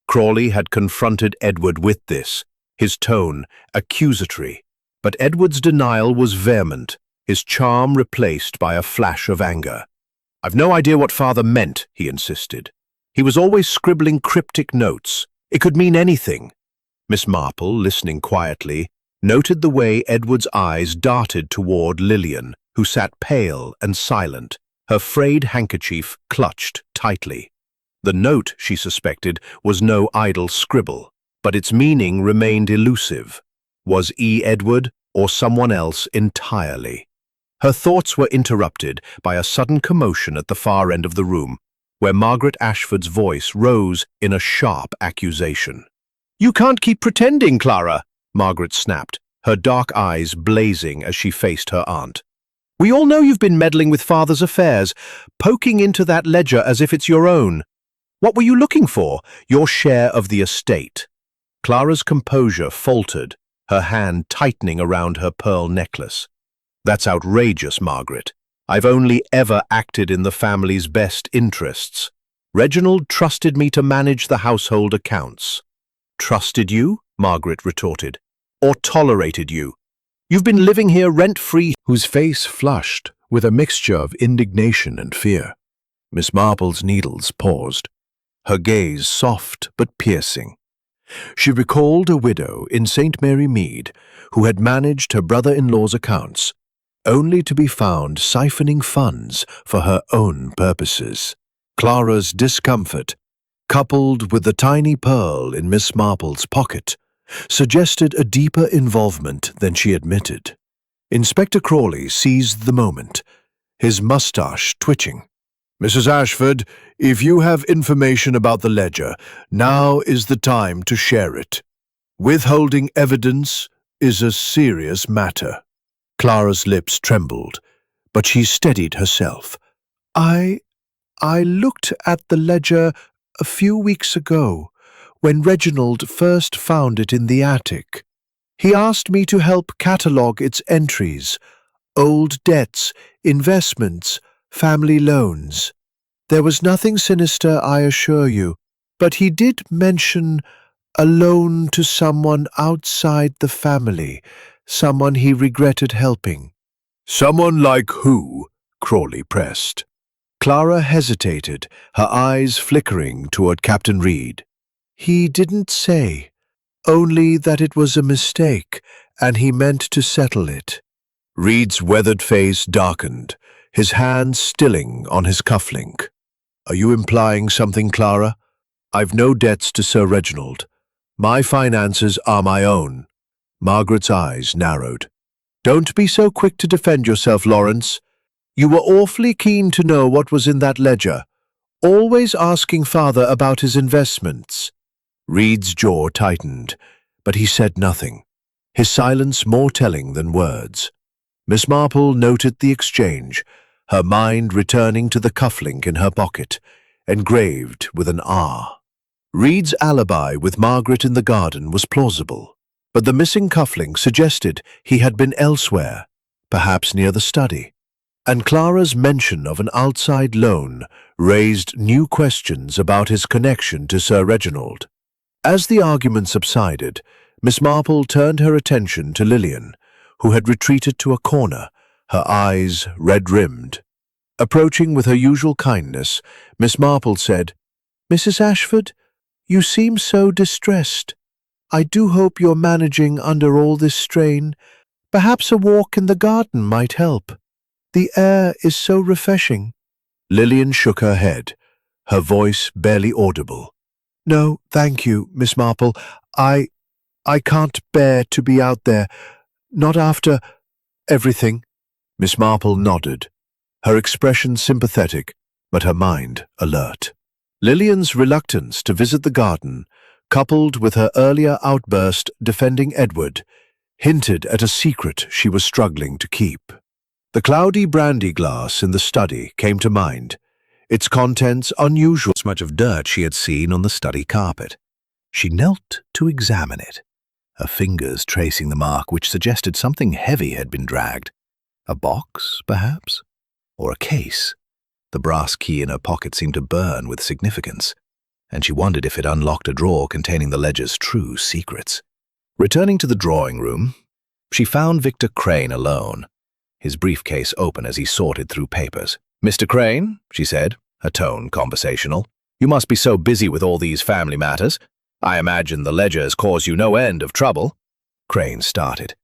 Crawley had confronted Edward with this, his tone accusatory, but Edward's denial was vehement, his charm replaced by a flash of anger. "I've no idea what Father meant," he insisted. "He was always scribbling cryptic notes. It could mean anything." Miss Marple, listening quietly, noted the way Edward's eyes darted toward Lillian, who sat pale and silent, her frayed handkerchief clutched tightly. The note, she suspected, was no idle scribble, but its meaning remained elusive. Was E. Edward or someone else entirely? Her thoughts were interrupted by a sudden commotion at the far end of the room, where Margaret Ashford's voice rose in a sharp accusation. "You can't keep pretending, Clara," Margaret snapped, her dark eyes blazing as she faced her aunt. "We all know you've been meddling with Father's affairs, poking into that ledger as if it's your own. What were you looking for? Your share of the estate." Clara's composure faltered, her hand tightening around her pearl necklace. "That's outrageous, Margaret. I've only ever acted in the family's best interests. Reginald trusted me to manage the household accounts." "Trusted you?" Margaret retorted. "Or tolerated you? You've been living here rent-free." Whose face flushed with a mixture of indignation and fear. Miss Marple's needles paused, her gaze soft but piercing. She recalled a widow in St. Mary Mead who had managed her brother-in-law's accounts, only to be found siphoning funds for her own purposes. Clara's discomfort, coupled with the tiny pearl in Miss Marple's pocket, suggested a deeper involvement than she admitted. Inspector Crawley seized the moment, his mustache twitching. "Mrs. Ashford, if you have information about the ledger, now is the time to share it. Withholding evidence is a serious matter." Clara's lips trembled, but she steadied herself. I looked at the ledger a few weeks ago, when Reginald first found it in the attic. He asked me to help catalogue its entries, old debts, investments, family loans. There was nothing sinister, I assure you, but he did mention a loan to someone outside the family, someone he regretted helping. "Someone like who?" Crawley pressed. Clara hesitated, her eyes flickering toward Captain Reed. "He didn't say, only that it was a mistake, and he meant to settle it." Reed's weathered face darkened, his hand stilling on his cufflink. "Are you implying something, Clara? I've no debts to Sir Reginald. My finances are my own." Margaret's eyes narrowed. "Don't be so quick to defend yourself, Lawrence. You were awfully keen to know what was in that ledger, always asking Father about his investments." Reed's jaw tightened, but he said nothing, his silence more telling than words. Miss Marple noted the exchange, her mind returning to the cufflink in her pocket, engraved with an R. Reed's alibi with Margaret in the garden was plausible, but the missing cufflink suggested he had been elsewhere, perhaps near the study. and Clara's mention of an outside loan raised new questions about his connection to Sir Reginald. As the argument subsided, Miss Marple turned her attention to Lillian, who had retreated to a corner, her eyes red-rimmed. Approaching with her usual kindness, Miss Marple said, "Mrs. Ashford, you seem so distressed. I do hope you're managing under all this strain. Perhaps a walk in the garden might help. The air is so refreshing." Lillian shook her head, her voice barely audible. "No, thank you, Miss Marple. I can't bear to be out there. Not after everything." Miss Marple nodded, her expression sympathetic, but her mind alert. Lillian's reluctance to visit the garden, coupled with her earlier outburst defending Edward, hinted at a secret she was struggling to keep. The cloudy brandy glass in the study came to mind, its contents unusual as much of dirt she had seen on the study carpet. She knelt to examine it, her fingers tracing the mark which suggested something heavy had been dragged. A box, perhaps? Or a case? The brass key in her pocket seemed to burn with significance, and she wondered if it unlocked a drawer containing the ledger's true secrets. Returning to the drawing room, she found Victor Crane alone, his briefcase open as he sorted through papers. "Mr. Crane," she said, her tone conversational, "you must be so busy with all these family matters. I imagine the ledgers cause you no end of trouble." Crane started,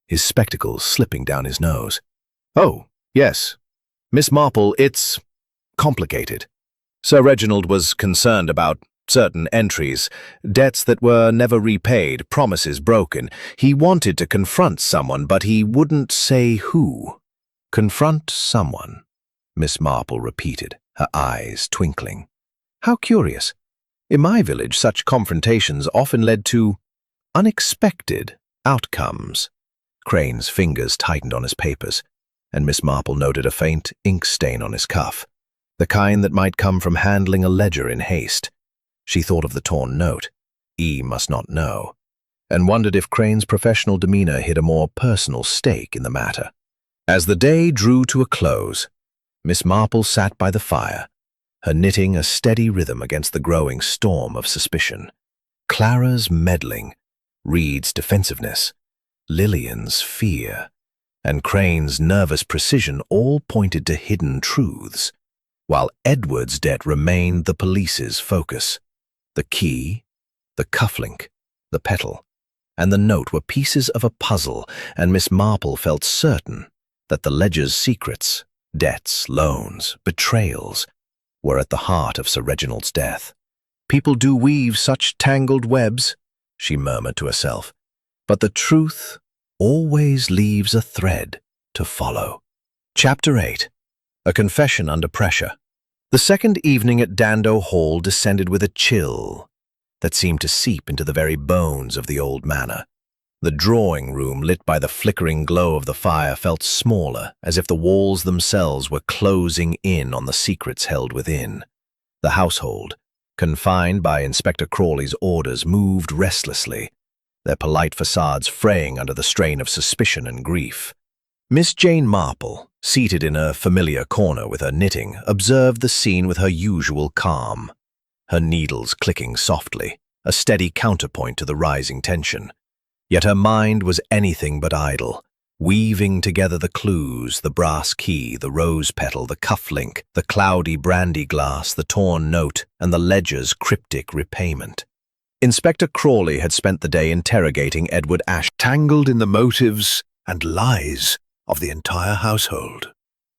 his spectacles slipping down his nose. "Oh, yes. Miss Marple, it's complicated. Sir Reginald was concerned about certain entries, debts that were never repaid, promises broken. He wanted to confront someone, but he wouldn't say who." "Confront someone," Miss Marple repeated, her eyes twinkling. "How curious. In my village, such confrontations often led to unexpected outcomes." Crane's fingers tightened on his papers, and Miss Marple noted a faint ink stain on his cuff, the kind that might come from handling a ledger in haste. She thought of the torn note, "E must not know," and wondered if Crane's professional demeanor hid a more personal stake in the matter. As the day drew to a close, Miss Marple sat by the fire, her knitting a steady rhythm against the growing storm of suspicion. Clara's meddling, Reed's defensiveness, Lillian's fear, and Crane's nervous precision all pointed to hidden truths, while Edward's debt remained the police's focus. The key, the cufflink, the petal, and the note were pieces of a puzzle, and Miss Marple felt certain that the ledger's secrets, debts, loans, betrayals, were at the heart of Sir Reginald's death. "People do weave such tangled webs," she murmured to herself, "but the truth always leaves a thread to follow." Chapter 8. A Confession Under Pressure. The second evening at Dando Hall descended with a chill that seemed to seep into the very bones of the old manor. The drawing room, lit by the flickering glow of the fire, felt smaller, as if the walls themselves were closing in on the secrets held within. The household, confined by Inspector Crawley's orders, moved restlessly, their polite facades fraying under the strain of suspicion and grief. Miss Jane Marple, seated in her familiar corner with her knitting, observed the scene with her usual calm, her needles clicking softly, a steady counterpoint to the rising tension. Yet her mind was anything but idle, weaving together the clues, the brass key, the rose petal, the cufflink, the cloudy brandy glass, the torn note, and the ledger's cryptic repayment. Inspector Crawley had spent the day interrogating Edward Ash, tangled in the motives and lies of the entire household.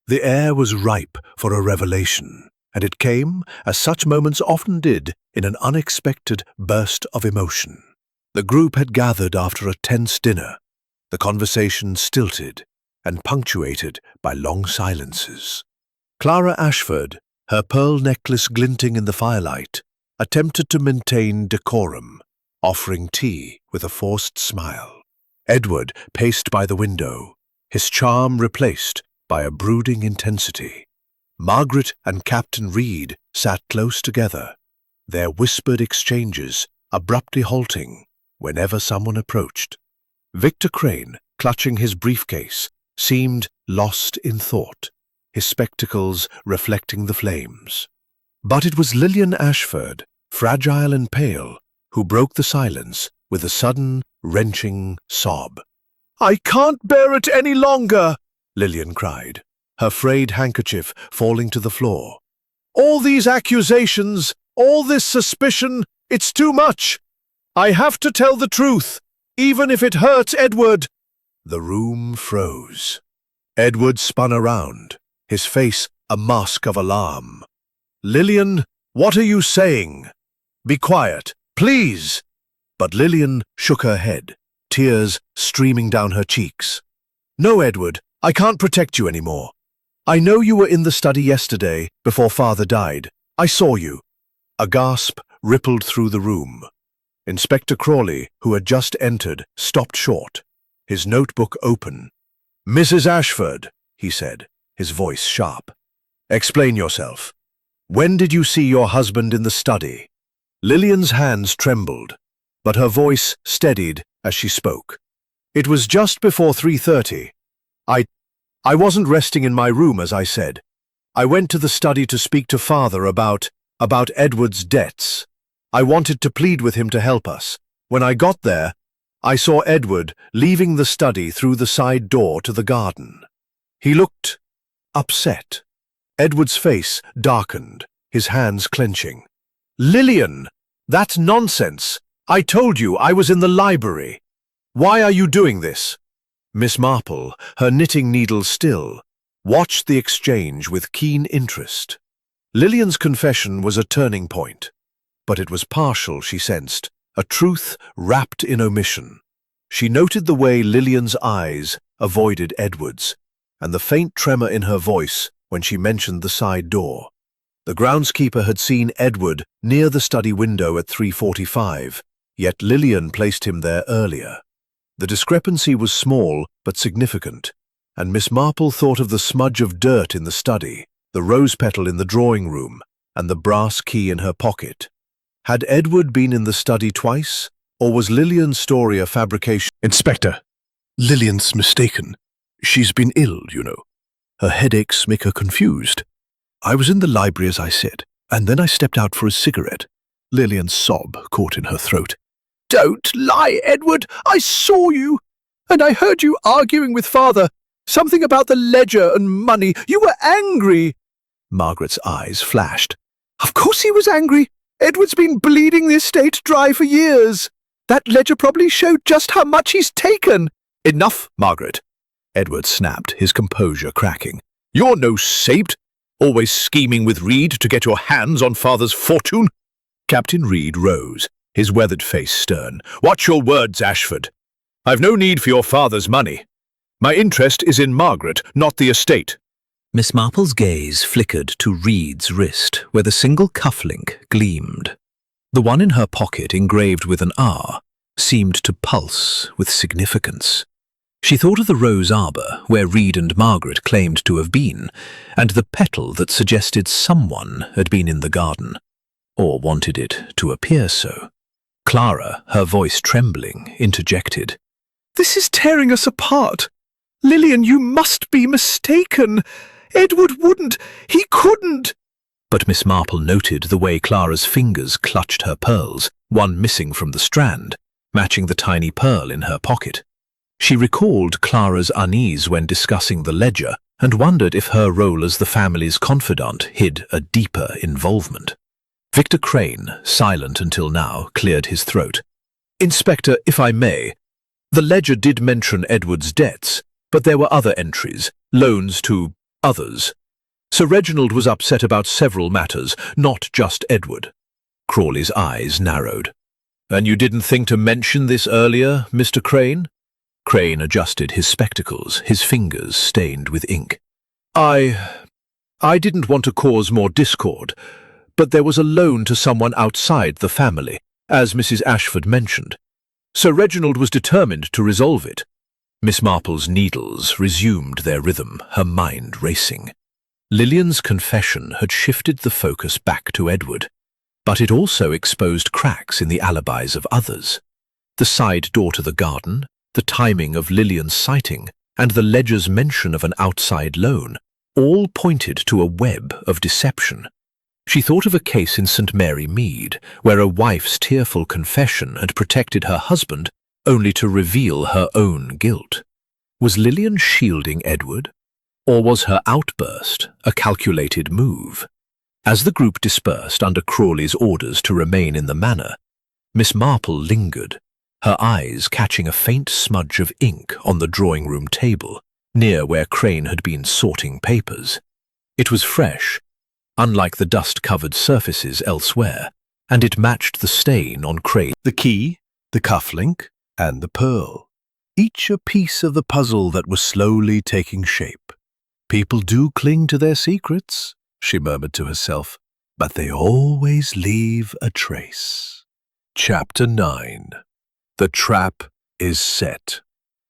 The air was ripe for a revelation, and it came, as such moments often did, in an unexpected burst of emotion. The group had gathered after a tense dinner, the conversation stilted and punctuated by long silences. Clara Ashford, her pearl necklace glinting in the firelight, attempted to maintain decorum, offering tea with a forced smile. Edward paced by the window, his charm replaced by a brooding intensity. Margaret and Captain Reed sat close together, their whispered exchanges abruptly halting whenever someone approached. Victor Crane, clutching his briefcase, seemed lost in thought, his spectacles reflecting the flames. But it was Lillian Ashford, fragile and pale, who broke the silence with a sudden, wrenching sob. "I can't bear it any longer," Lillian cried, her frayed handkerchief falling to the floor. "All these accusations, all this suspicion, it's too much. I have to tell the truth, even if it hurts Edward." The room froze. Edward spun around, his face a mask of alarm. "Lillian, what are you saying? Be quiet, please." But Lillian shook her head, tears streaming down her cheeks. "No, Edward, I can't protect you anymore. I know you were in the study yesterday, before Father died. I saw you." A gasp rippled through the room. Inspector Crawley, who had just entered, stopped short, his notebook open. "Mrs. Ashford," he said, his voice sharp. "Explain yourself. When did you see your husband in the study?" Lillian's hands trembled, but her voice steadied as she spoke. "It was just before 3:30. I wasn't resting in my room, as I said. I went to the study to speak to Father about Edward's debts. I wanted to plead with him to help us. When I got there, I saw Edward leaving the study through the side door to the garden. He looked upset. Edward's face darkened, his hands clenching. "Lillian, that's nonsense. I told you I was in the library. Why are you doing this?" Miss Marple, her knitting needle still, watched the exchange with keen interest. Lillian's confession was a turning point, but it was partial, she sensed, a truth wrapped in omission. She noted the way Lillian's eyes avoided Edward's, and the faint tremor in her voice when she mentioned the side door. The groundskeeper had seen Edward near the study window at 3:45, yet Lillian placed him there earlier. The discrepancy was small but significant, and Miss Marple thought of the smudge of dirt in the study, the rose petal in the drawing room, and the brass key in her pocket. Had Edward been in the study twice, or was Lillian's story a fabrication? "Inspector, Lillian's mistaken. She's been ill, you know. Her headaches make her confused. I was in the library, as I said, and then I stepped out for a cigarette." Lillian's sob caught in her throat. "Don't lie, Edward! I saw you! And I heard you arguing with Father. Something about the ledger and money. You were angry!" Margaret's eyes flashed. "Of course he was angry. Edward's been bleeding the estate dry for years. That ledger probably showed just how much he's taken." "Enough, Margaret," Edward snapped, his composure cracking. "You're no saint, always scheming with Reed to get your hands on Father's fortune." Captain Reed rose, his weathered face stern. "Watch your words, Ashford. I've no need for your father's money. My interest is in Margaret, not the estate." Miss Marple's gaze flickered to Reed's wrist, where the single cufflink gleamed. The one in her pocket, engraved with an R, seemed to pulse with significance. She thought of the rose arbor where Reed and Margaret claimed to have been, and the petal that suggested someone had been in the garden, or wanted it to appear so. Clara, her voice trembling, interjected. "This is tearing us apart. Lillian, you must be mistaken. Edward wouldn't. He couldn't." But Miss Marple noted the way Clara's fingers clutched her pearls, one missing from the strand, matching the tiny pearl in her pocket. She recalled Clara's unease when discussing the ledger and wondered if her role as the family's confidant hid a deeper involvement. Victor Crane, silent until now, cleared his throat. "Inspector, if I may, the ledger did mention Edward's debts, but there were other entries, loans to others. Sir Reginald was upset about several matters, not just Edward." Crawley's eyes narrowed. "And you didn't think to mention this earlier, Mr. Crane?" Crane adjusted his spectacles, his fingers stained with ink. I didn't want to cause more discord, but there was a loan to someone outside the family, as Mrs. Ashford mentioned. Sir Reginald was determined to resolve it." Miss Marple's needles resumed their rhythm, her mind racing. Lillian's confession had shifted the focus back to Edward, but it also exposed cracks in the alibis of others. The side door to the garden, the timing of Lillian's sighting, and the ledger's mention of an outside loan all pointed to a web of deception. She thought of a case in St. Mary Mead, where a wife's tearful confession had protected her husband only to reveal her own guilt. Was Lillian shielding Edward? Or was her outburst a calculated move? As the group dispersed under Crawley's orders to remain in the manor, Miss Marple lingered, her eyes catching a faint smudge of ink on the drawing-room table, near where Crane had been sorting papers. It was fresh, unlike the dust-covered surfaces elsewhere, and it matched the stain on Crane. The key, the cufflink, and the pearl, each a piece of the puzzle that was slowly taking shape. People do cling to their secrets, she murmured to herself, but they always leave a trace. Chapter 9. The trap is set.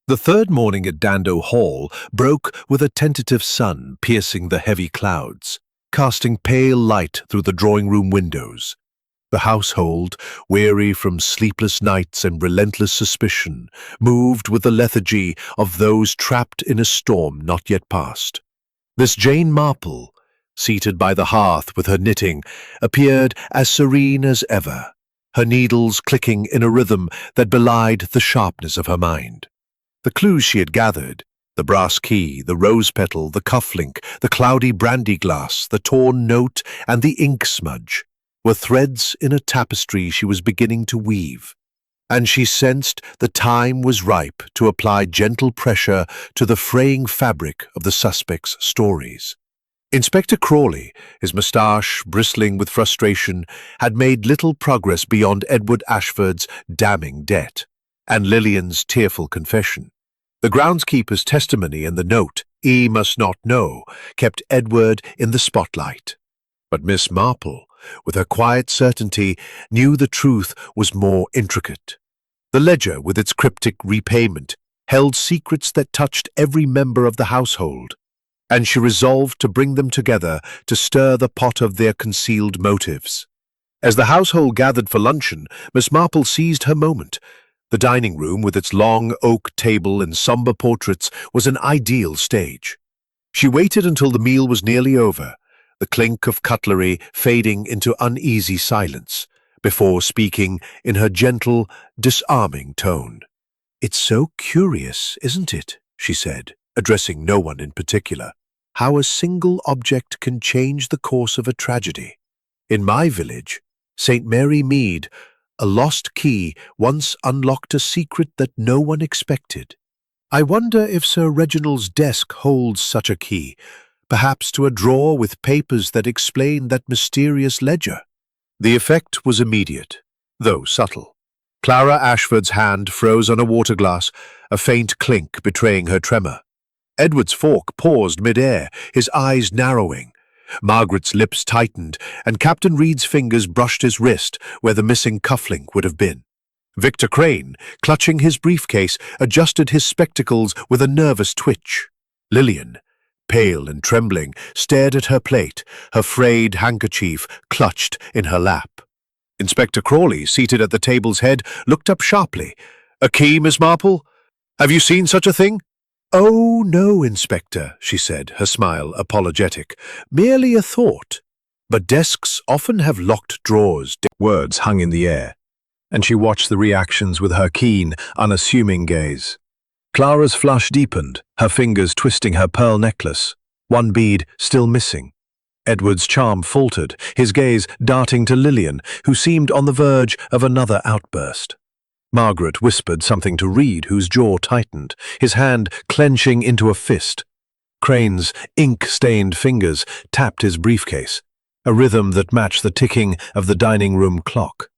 The third morning at Dando Hall broke with a tentative sun piercing the heavy clouds, casting pale light through the drawing-room windows. The household, weary from sleepless nights and relentless suspicion, moved with the lethargy of those trapped in a storm not yet past. This Jane Marple, seated by the hearth with her knitting, appeared as serene as ever, her needles clicking in a rhythm that belied the sharpness of her mind. The clues she had gathered, the brass key, the rose petal, the cufflink, the cloudy brandy glass, the torn note, and the ink smudge, were threads in a tapestry she was beginning to weave, and she sensed the time was ripe to apply gentle pressure to the fraying fabric of the suspect's stories. Inspector Crawley, his moustache bristling with frustration, had made little progress beyond Edward Ashford's damning debt, and Lillian's tearful confession. The groundskeeper's testimony and the note, "He must not know," kept Edward in the spotlight. But Miss Marple, with her quiet certainty, knew the truth was more intricate. The ledger, with its cryptic repayment, held secrets that touched every member of the household, and she resolved to bring them together to stir the pot of their concealed motives. As the household gathered for luncheon, Miss Marple seized her moment. The dining room, with its long oak table and sombre portraits, was an ideal stage. She waited until the meal was nearly over, the clink of cutlery fading into uneasy silence, before speaking in her gentle, disarming tone. "It's so curious, isn't it?" she said, addressing no one in particular, "how a single object can change the course of a tragedy. In my village, St. Mary Mead, a lost key once unlocked a secret that no one expected. I wonder if Sir Reginald's desk holds such a key, perhaps to a drawer with papers that explain that mysterious ledger." The effect was immediate, though subtle. Clara Ashford's hand froze on a water glass, a faint clink betraying her tremor. Edward's fork paused mid-air, his eyes narrowing. Margaret's lips tightened, and Captain Reed's fingers brushed his wrist where the missing cufflink would have been. Victor Crane, clutching his briefcase, adjusted his spectacles with a nervous twitch. Lillian, pale and trembling, stared at her plate, her frayed handkerchief clutched in her lap. Inspector Crawley, seated at the table's head, looked up sharply. "A key, Miss Marple? Have you seen such a thing?" "Oh, no, Inspector," she said, her smile apologetic. "Merely a thought. But desks often have locked drawers." Words hung in the air, and she watched the reactions with her keen, unassuming gaze. Clara's flush deepened, her fingers twisting her pearl necklace, one bead still missing. Edward's charm faltered, his gaze darting to Lillian, who seemed on the verge of another outburst. Margaret whispered something to Reed, whose jaw tightened, his hand clenching into a fist. Crane's ink-stained fingers tapped his briefcase, a rhythm that matched the ticking of the dining room clock.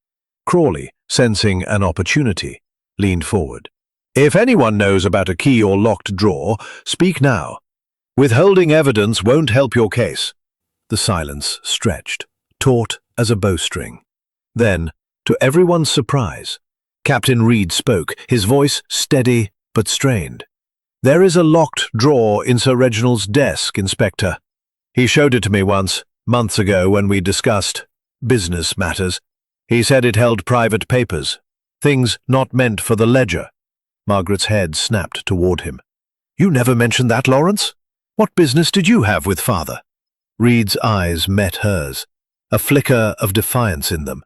Crawley, sensing an opportunity, leaned forward. "If anyone knows about a key or locked drawer, speak now. Withholding evidence won't help your case." The silence stretched, taut as a bowstring. Then, to everyone's surprise, Captain Reed spoke, his voice steady but strained. "There is a locked drawer in Sir Reginald's desk, Inspector. He showed it to me once, months ago, when we discussed business matters. He said it held private papers, things not meant for the ledger." Margaret's head snapped toward him. "You never mentioned that, Lawrence? What business did you have with father? Reed's eyes met hers, a flicker of defiance in them.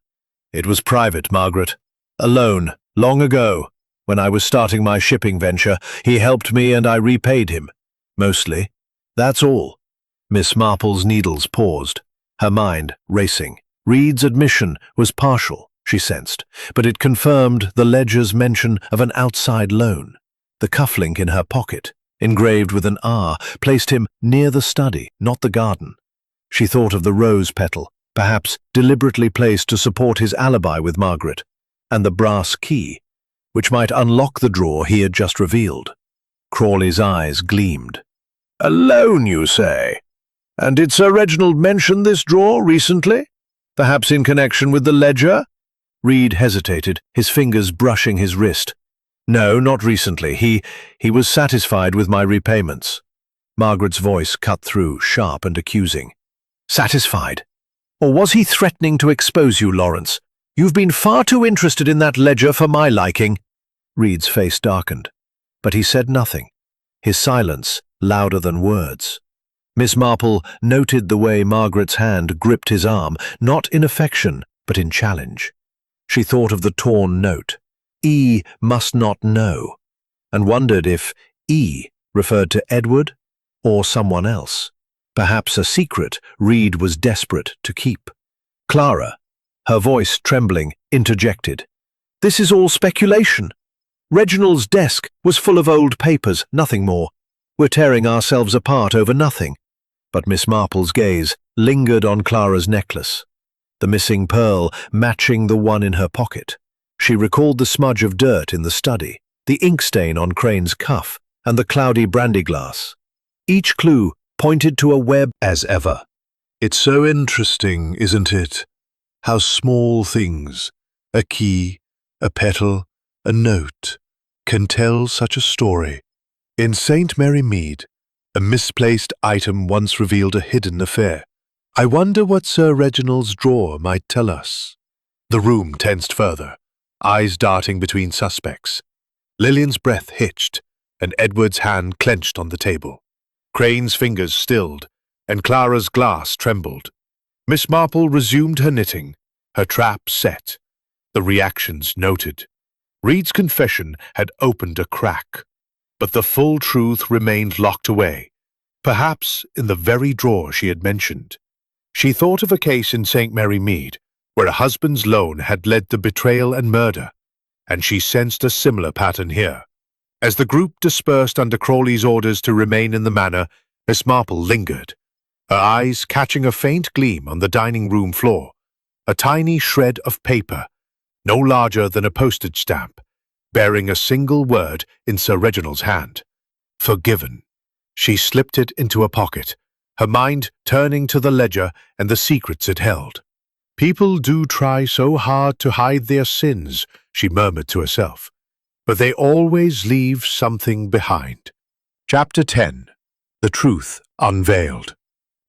It was private, Margaret. Alone, long ago, when I was starting my shipping venture, he helped me and I repaid him. Mostly. That's all. Miss Marple's needles paused, her mind racing. Reed's admission was partial, she sensed, but it confirmed the ledger's mention of an outside loan. The cufflink in her pocket, engraved with an R, placed him near the study, not the garden. She thought of the rose petal, perhaps deliberately placed to support his alibi with Margaret, and the brass key, which might unlock the drawer he had just revealed. Crawley's eyes gleamed. "A loan, you say? And did Sir Reginald mention this drawer recently? Perhaps in connection with the ledger?" Reed hesitated, his fingers brushing his wrist. "No, not recently. He was satisfied with my repayments." Margaret's voice cut through, sharp and accusing. "Satisfied? Or was he threatening to expose you, Lawrence? You've been far too interested in that ledger for my liking." Reed's face darkened, but he said nothing, his silence louder than words. Miss Marple noted the way Margaret's hand gripped his arm, not in affection, but in challenge. She thought of the torn note, "E must not know," and wondered if E referred to Edward or someone else. Perhaps a secret Reed was desperate to keep. Clara, her voice trembling, interjected. "This is all speculation. Reginald's desk was full of old papers, nothing more. We're tearing ourselves apart over nothing." But Miss Marple's gaze lingered on Clara's necklace, the missing pearl matching the one in her pocket. She recalled the smudge of dirt in the study, the ink stain on Crane's cuff, and the cloudy brandy glass. Each clue pointed to a web as ever. "It's so interesting, isn't it? How small things, a key, a petal, a note, can tell such a story. In St. Mary Mead, a misplaced item once revealed a hidden affair. I wonder what Sir Reginald's drawer might tell us." The room tensed further, eyes darting between suspects. Lillian's breath hitched, and Edward's hand clenched on the table. Crane's fingers stilled, and Clara's glass trembled. Miss Marple resumed her knitting, her trap set, the reactions noted. Reed's confession had opened a crack, but the full truth remained locked away, perhaps in the very drawer she had mentioned. She thought of a case in St. Mary Mead, where a husband's loan had led to betrayal and murder, and she sensed a similar pattern here. As the group dispersed under Crawley's orders to remain in the manor, Miss Marple lingered, her eyes catching a faint gleam on the dining room floor, a tiny shred of paper, no larger than a postage stamp, bearing a single word in Sir Reginald's hand. "Forgiven." She slipped it into a pocket, her mind turning to the ledger and the secrets it held. "People do try so hard to hide their sins," she murmured to herself, "but they always leave something behind." Chapter 10. The Truth Unveiled.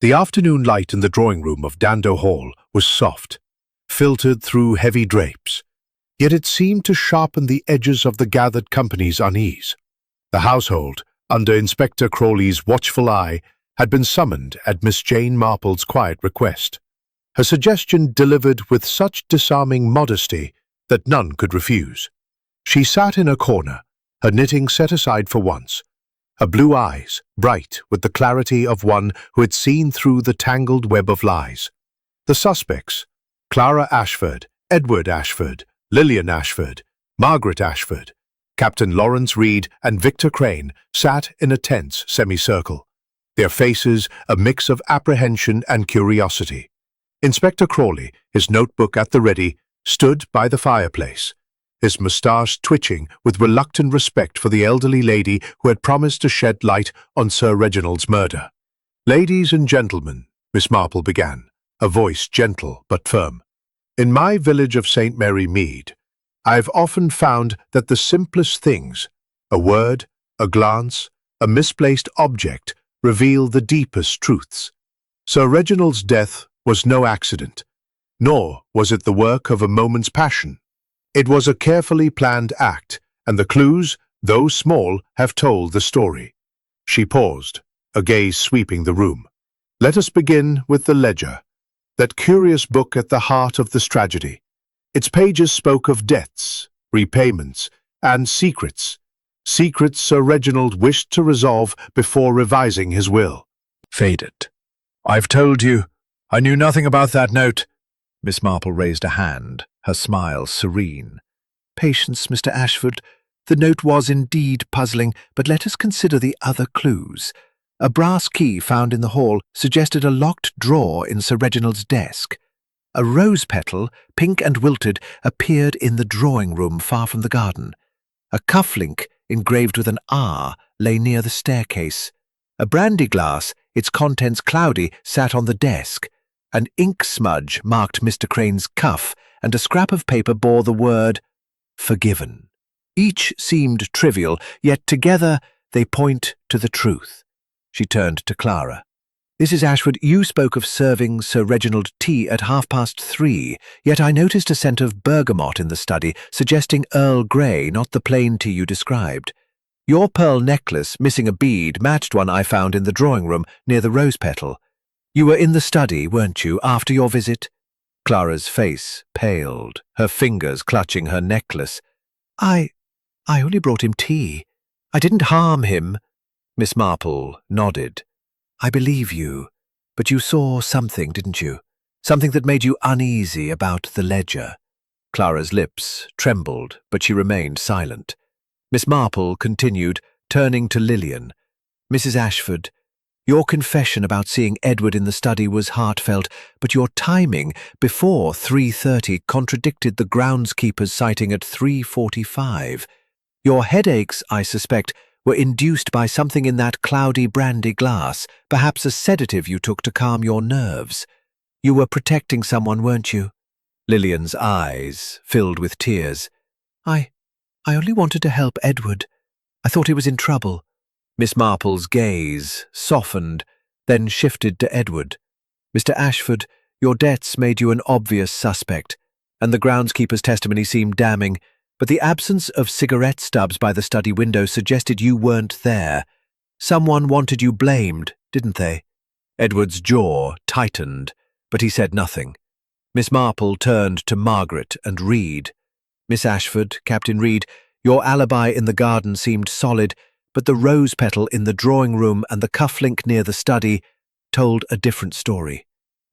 The afternoon light in the drawing room of Dando Hall was soft, filtered through heavy drapes, yet it seemed to sharpen the edges of the gathered company's unease. The household, under Inspector Crawley's watchful eye, had been summoned at Miss Jane Marple's quiet request, her suggestion delivered with such disarming modesty that none could refuse. She sat in a corner, her knitting set aside for once, her blue eyes bright with the clarity of one who had seen through the tangled web of lies. The suspects, Clara Ashford, Edward Ashford, Lillian Ashford, Margaret Ashford, Captain Lawrence Reed and Victor Crane, sat in a tense semicircle, their faces a mix of apprehension and curiosity. Inspector Crawley, his notebook at the ready, stood by the fireplace, his moustache twitching with reluctant respect for the elderly lady who had promised to shed light on Sir Reginald's murder. "Ladies and gentlemen," Miss Marple began, a voice gentle but firm, "in my village of St. Mary Mead, I have often found that the simplest things, a word, a glance, a misplaced object, reveal the deepest truths. Sir Reginald's death was no accident, nor was it the work of a moment's passion. It was a carefully planned act, and the clues, though small, have told the story." She paused, a gaze sweeping the room. "Let us begin with the ledger, that curious book at the heart of this tragedy. Its pages spoke of debts, repayments, and secrets. Secrets Sir Reginald wished to resolve before revising his will." Faded. "I've told you, I knew nothing about that note." Miss Marple raised a hand, her smile serene. "Patience, Mr. Ashford. The note was indeed puzzling, but let us consider the other clues. A brass key found in the hall suggested a locked drawer in Sir Reginald's desk. A rose petal, pink and wilted, appeared in the drawing room far from the garden. A cufflink, engraved with an R, lay near the staircase. A brandy glass, its contents cloudy, sat on the desk. An ink smudge marked Mr. Crane's cuff, and a scrap of paper bore the word "Forgiven." Each seemed trivial, yet together they point to the truth. She turned to Clara. "Mrs. Ashford, you spoke of serving Sir Reginald tea at 3:30, yet I noticed a scent of bergamot in the study, suggesting Earl Grey, not the plain tea you described. Your pearl necklace, missing a bead, matched one I found in the drawing room near the rose petal. You were in the study, weren't you, after your visit?" Clara's face paled, her fingers clutching her necklace. I only brought him tea. I didn't harm him." Miss Marple nodded. "I believe you, but you saw something, didn't you? Something that made you uneasy about the ledger." Clara's lips trembled, but she remained silent. Miss Marple continued, turning to Lillian. "Mrs. Ashford, your confession about seeing Edward in the study was heartfelt, but your timing before 3:30 contradicted the groundskeeper's sighting at 3:45. Your headaches, I suspect, were induced by something in that cloudy brandy glass, perhaps a sedative you took to calm your nerves. You were protecting someone, weren't you?" Lillian's eyes filled with tears. I only wanted to help Edward. I thought he was in trouble." Miss Marple's gaze softened, then shifted to Edward. "Mr. Ashford, your debts made you an obvious suspect, and the groundskeeper's testimony seemed damning, but the absence of cigarette stubs by the study window suggested you weren't there. Someone wanted you blamed, didn't they?" Edward's jaw tightened, but he said nothing. Miss Marple turned to Margaret and Reed. "Miss Ashford, Captain Reed, your alibi in the garden seemed solid, but the rose petal in the drawing room and the cufflink near the study told a different story.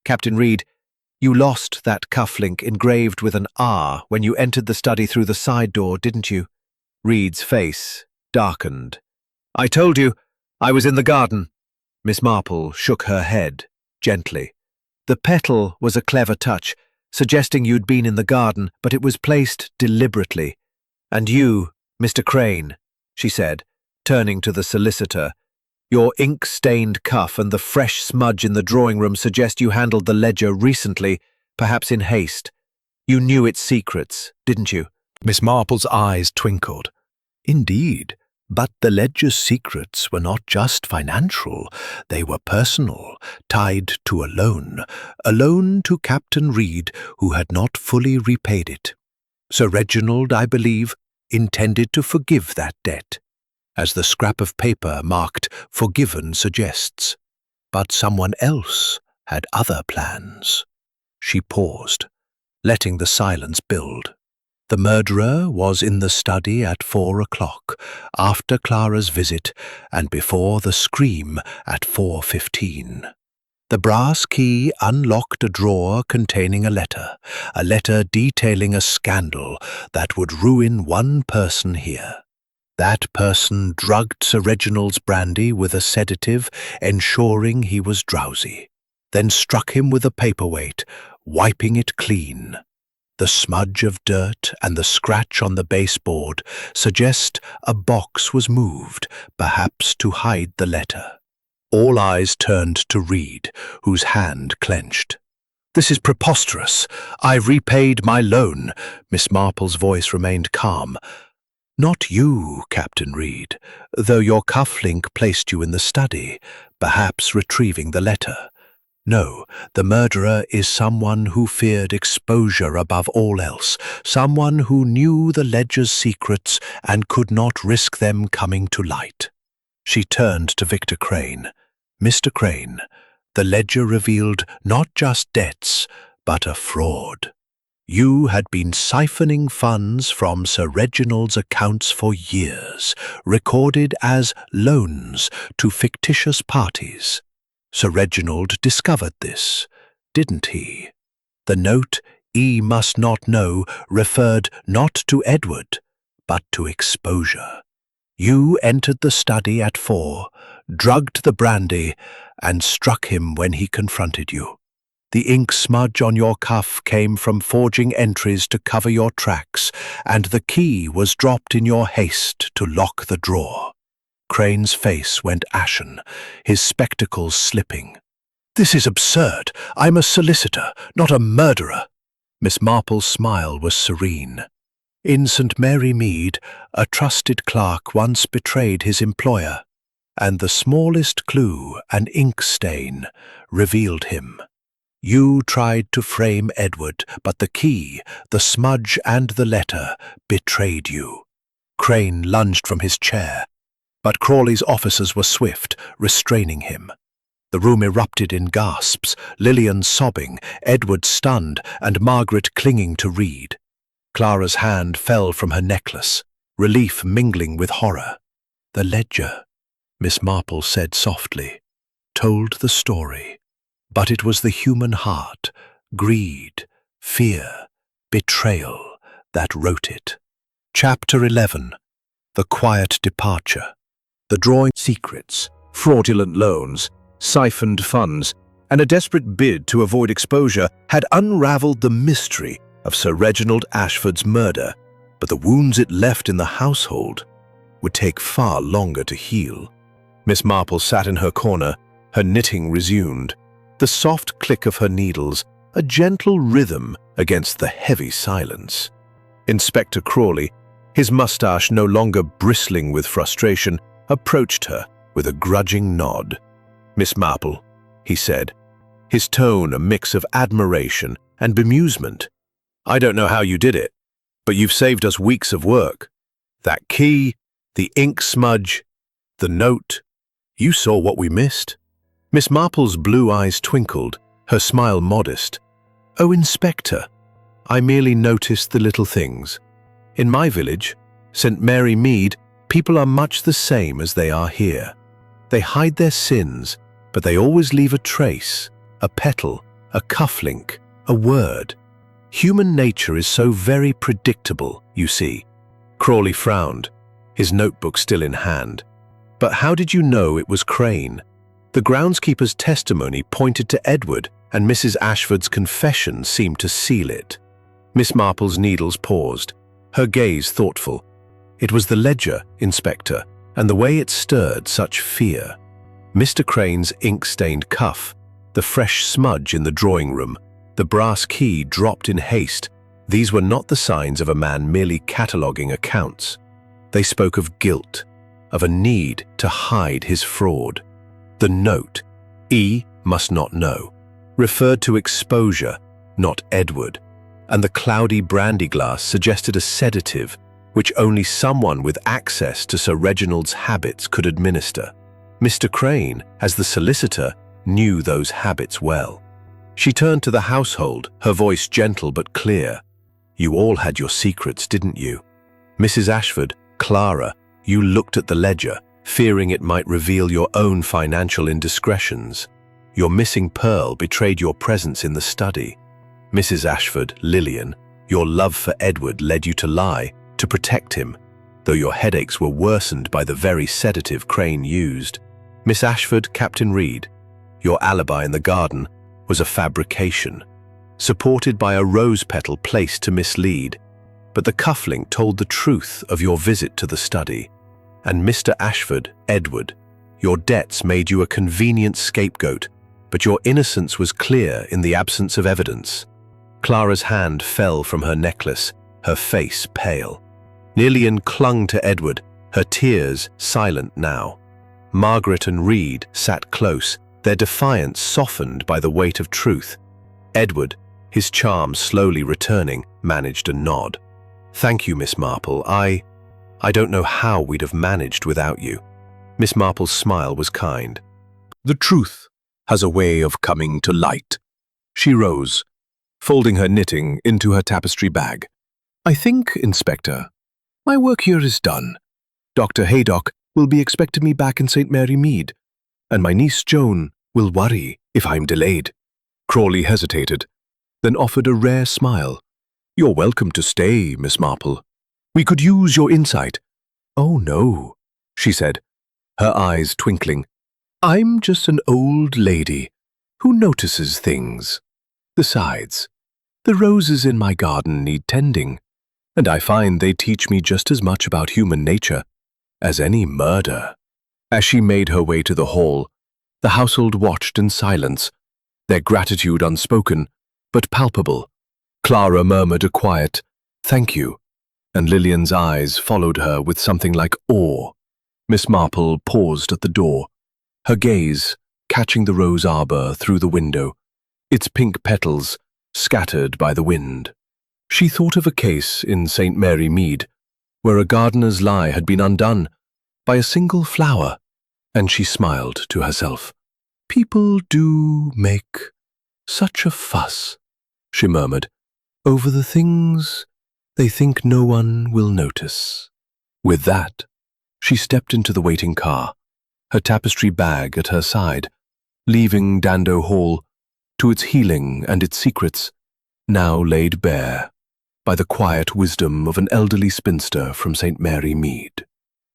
Captain Reed, you lost that cufflink engraved with an R when you entered the study through the side door, didn't you?" Reed's face darkened. "I told you, I was in the garden." Miss Marple shook her head, gently. "The petal was a clever touch, suggesting you'd been in the garden, but it was placed deliberately. And you, Mr. Crane," she said, turning to the solicitor, "your ink-stained cuff and the fresh smudge in the drawing room suggest you handled the ledger recently, perhaps in haste. You knew its secrets, didn't you?" Miss Marple's eyes twinkled. "Indeed, but the ledger's secrets were not just financial, they were personal, tied to a loan to Captain Reed, who had not fully repaid it. Sir Reginald, I believe, intended to forgive that debt, as the scrap of paper marked 'Forgiven' suggests. But someone else had other plans." She paused, letting the silence build. "The murderer was in the study at 4:00, after Clara's visit and before the scream at 4:15. The brass key unlocked a drawer containing a letter detailing a scandal that would ruin one person here. That person drugged Sir Reginald's brandy with a sedative, ensuring he was drowsy, then struck him with a paperweight, wiping it clean. The smudge of dirt and the scratch on the baseboard suggest a box was moved, perhaps to hide the letter." All eyes turned to Reed, whose hand clenched. "This is preposterous. I've repaid my loan." Miss Marple's voice remained calm. "Not you, Captain Reed, though your cufflink placed you in the study, perhaps retrieving the letter. No, the murderer is someone who feared exposure above all else, someone who knew the ledger's secrets and could not risk them coming to light." She turned to Victor Crane. Mr. Crane, the ledger revealed not just debts, but a fraud. You had been siphoning funds from Sir Reginald's accounts for years, recorded as loans to fictitious parties. Sir Reginald discovered this, didn't he? The note, "E must not know," referred not to Edward, but to exposure. You entered the study at 4, drugged the brandy, and struck him when he confronted you. The ink smudge on your cuff came from forging entries to cover your tracks, and the key was dropped in your haste to lock the drawer. Crane's face went ashen, his spectacles slipping. "This is absurd. I'm a solicitor, not a murderer." Miss Marple's smile was serene. In St. Mary Mead, a trusted clerk once betrayed his employer, and the smallest clue, an ink stain, revealed him. You tried to frame Edward, but the key, the smudge and the letter betrayed you. Crane lunged from his chair, but Crawley's officers were swift, restraining him. The room erupted in gasps, Lillian sobbing, Edward stunned, and Margaret clinging to Reed. Clara's hand fell from her necklace, relief mingling with horror. "The ledger," Miss Marple said softly, "told the story. But it was the human heart, greed, fear, betrayal, that wrote it." Chapter 11. The Quiet Departure. The drawing secrets, fraudulent loans, siphoned funds, and a desperate bid to avoid exposure had unraveled the mystery of Sir Reginald Ashford's murder, but the wounds it left in the household would take far longer to heal. Miss Marple sat in her corner, her knitting resumed. The soft click of her needles, a gentle rhythm against the heavy silence. Inspector Crawley, his mustache no longer bristling with frustration, approached her with a grudging nod. "Miss Marple," he said, his tone a mix of admiration and bemusement, "I don't know how you did it, but you've saved us weeks of work. That key, the ink smudge, the note. You saw what we missed." Miss Marple's blue eyes twinkled, her smile modest. "Oh, Inspector, I merely noticed the little things. In my village, St. Mary Mead, people are much the same as they are here. They hide their sins, but they always leave a trace, a petal, a cufflink, a word. Human nature is so very predictable, you see." Crawley frowned, his notebook still in hand. "But how did you know it was Crane? The groundskeeper's testimony pointed to Edward, and Mrs. Ashford's confession seemed to seal it." Miss Marple's needles paused, her gaze thoughtful. "It was the ledger, Inspector, and the way it stirred such fear. Mr. Crane's ink-stained cuff, the fresh smudge in the drawing room, the brass key dropped in haste. These were not the signs of a man merely cataloguing accounts. They spoke of guilt, of a need to hide his fraud. The note, 'E must not know,' referred to exposure, not Edward, and the cloudy brandy glass suggested a sedative which only someone with access to Sir Reginald's habits could administer. Mr. Crane, as the solicitor, knew those habits well." She turned to the household, her voice gentle but clear. "You all had your secrets, didn't you? Mrs. Ashford, Clara, you looked at the ledger, fearing it might reveal your own financial indiscretions. Your missing pearl betrayed your presence in the study. Mrs. Ashford, Lillian, your love for Edward led you to lie, to protect him, though your headaches were worsened by the very sedative Crane used. Miss Ashford, Captain Reed, your alibi in the garden was a fabrication, supported by a rose petal placed to mislead, but the cufflink told the truth of your visit to the study. And Mr. Ashford, Edward, your debts made you a convenient scapegoat, but your innocence was clear in the absence of evidence." Clara's hand fell from her necklace, her face pale. Lillian clung to Edward, her tears silent now. Margaret and Reed sat close, their defiance softened by the weight of truth. Edward, his charm slowly returning, managed a nod. "Thank you, Miss Marple. I don't know how we'd have managed without you." Miss Marple's smile was kind. The truth has a way of coming to light. She rose, folding her knitting into her tapestry bag. I think, Inspector, my work here is done. Dr. Haydock will be expecting me back in St. Mary Mead, and my niece Joan will worry if I'm delayed. Crawley hesitated, then offered a rare smile. You're welcome to stay, Miss Marple. We could use your insight. Oh, no, she said, her eyes twinkling. I'm just an old lady who notices things. Besides, the roses in my garden need tending, and I find they teach me just as much about human nature as any murder. As she made her way to the hall, the household watched in silence, their gratitude unspoken, but palpable. Clara murmured a quiet, "Thank you," and Lillian's eyes followed her with something like awe. Miss Marple paused at the door, her gaze catching the rose arbor through the window, its pink petals scattered by the wind. She thought of a case in St. Mary Mead, where a gardener's lie had been undone by a single flower, and she smiled to herself. People do make such a fuss, she murmured, over the things they think no one will notice. With that, she stepped into the waiting car, her tapestry bag at her side, leaving Dando Hall to its healing and its secrets, now laid bare by the quiet wisdom of an elderly spinster from St. Mary Mead.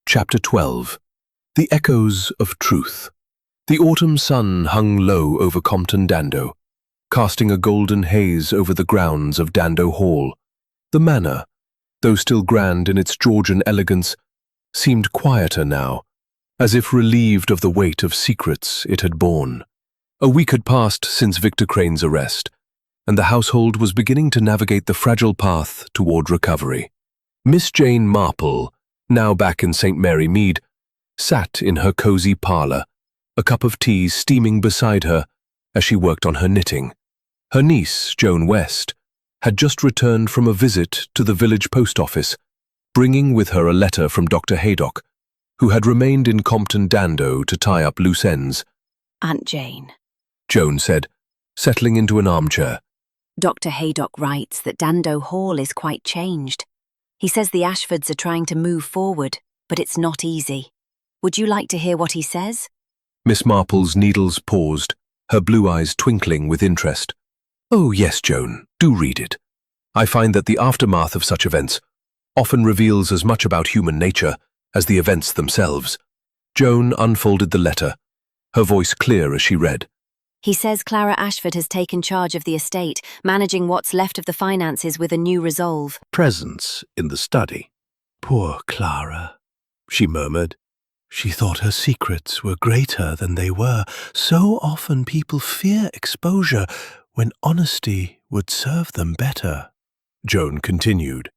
Chapter 12. The Echoes of Truth. The autumn sun hung low over Compton Dando, casting a golden haze over the grounds of Dando Hall. The manor, though still grand in its Georgian elegance, seemed quieter now, as if relieved of the weight of secrets it had borne. A week had passed since Victor Crane's arrest, and the household was beginning to navigate the fragile path toward recovery. Miss Jane Marple, now back in St. Mary Mead, sat in her cozy parlour, a cup of tea steaming beside her as she worked on her knitting. Her niece, Joan West, had just returned from a visit to the village post office, bringing with her a letter from Dr. Haydock, who had remained in Compton Dando to tie up loose ends. Aunt Jane, Joan said, settling into an armchair. Dr. Haydock writes that Dando Hall is quite changed. He says the Ashfords are trying to move forward, but it's not easy. Would you like to hear what he says? Miss Marple's needles paused, her blue eyes twinkling with interest. Oh yes, Joan, do read it. I find that the aftermath of such events often reveals as much about human nature as the events themselves. Joan unfolded the letter, her voice clear as she read. He says Clara Ashford has taken charge of the estate, managing what's left of the finances with a new resolve. Presence in the study. Poor Clara, she murmured. She thought her secrets were greater than they were. So often people fear exposure when honesty would serve them better. Joan continued.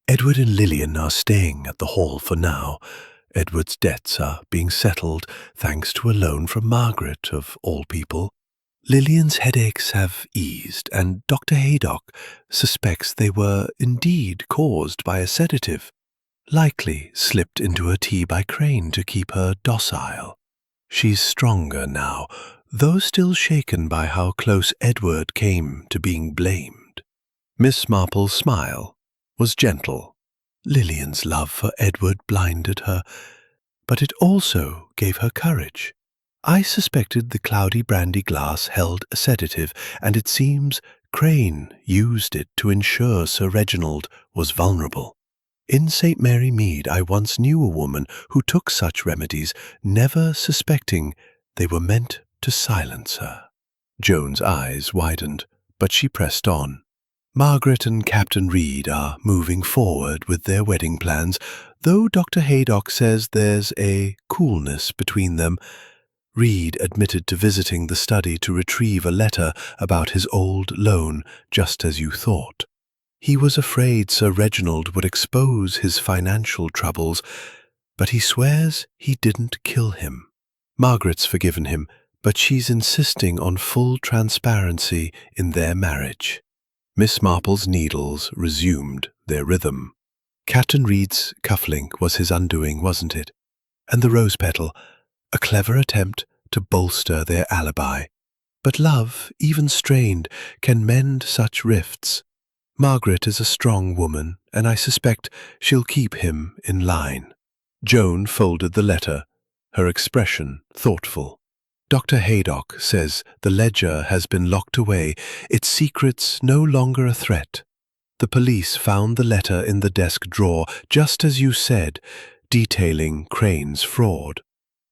Edward and Lillian are staying at the hall for now. Edward's debts are being settled thanks to a loan from Margaret, of all people. Lillian's headaches have eased, and Dr. Haydock suspects they were indeed caused by a sedative, likely slipped into her tea by Crane to keep her docile. She's stronger now, though still shaken by how close Edward came to being blamed. Miss Marple's smile was gentle. Lillian's love for Edward blinded her, but it also gave her courage. I suspected the cloudy brandy glass held a sedative, and it seems Crane used it to ensure Sir Reginald was vulnerable. In St. Mary Mead I once knew a woman who took such remedies, never suspecting they were meant to silence her. Joan's eyes widened, but she pressed on. Margaret and Captain Reed are moving forward with their wedding plans, though Dr. Haydock says there's a coolness between them. Reed admitted to visiting the study to retrieve a letter about his old loan, just as you thought. He was afraid Sir Reginald would expose his financial troubles, but he swears he didn't kill him. Margaret's forgiven him, but she's insisting on full transparency in their marriage. Miss Marple's needles resumed their rhythm. Captain Reed's cufflink was his undoing, wasn't it? And the rose petal, a clever attempt, to bolster their alibi. But love, even strained, can mend such rifts. Margaret is a strong woman, and I suspect she'll keep him in line. Joan folded the letter, her expression thoughtful. Dr. Haydock says the ledger has been locked away, its secrets no longer a threat. The police found the letter in the desk drawer, just as you said, detailing Crane's fraud.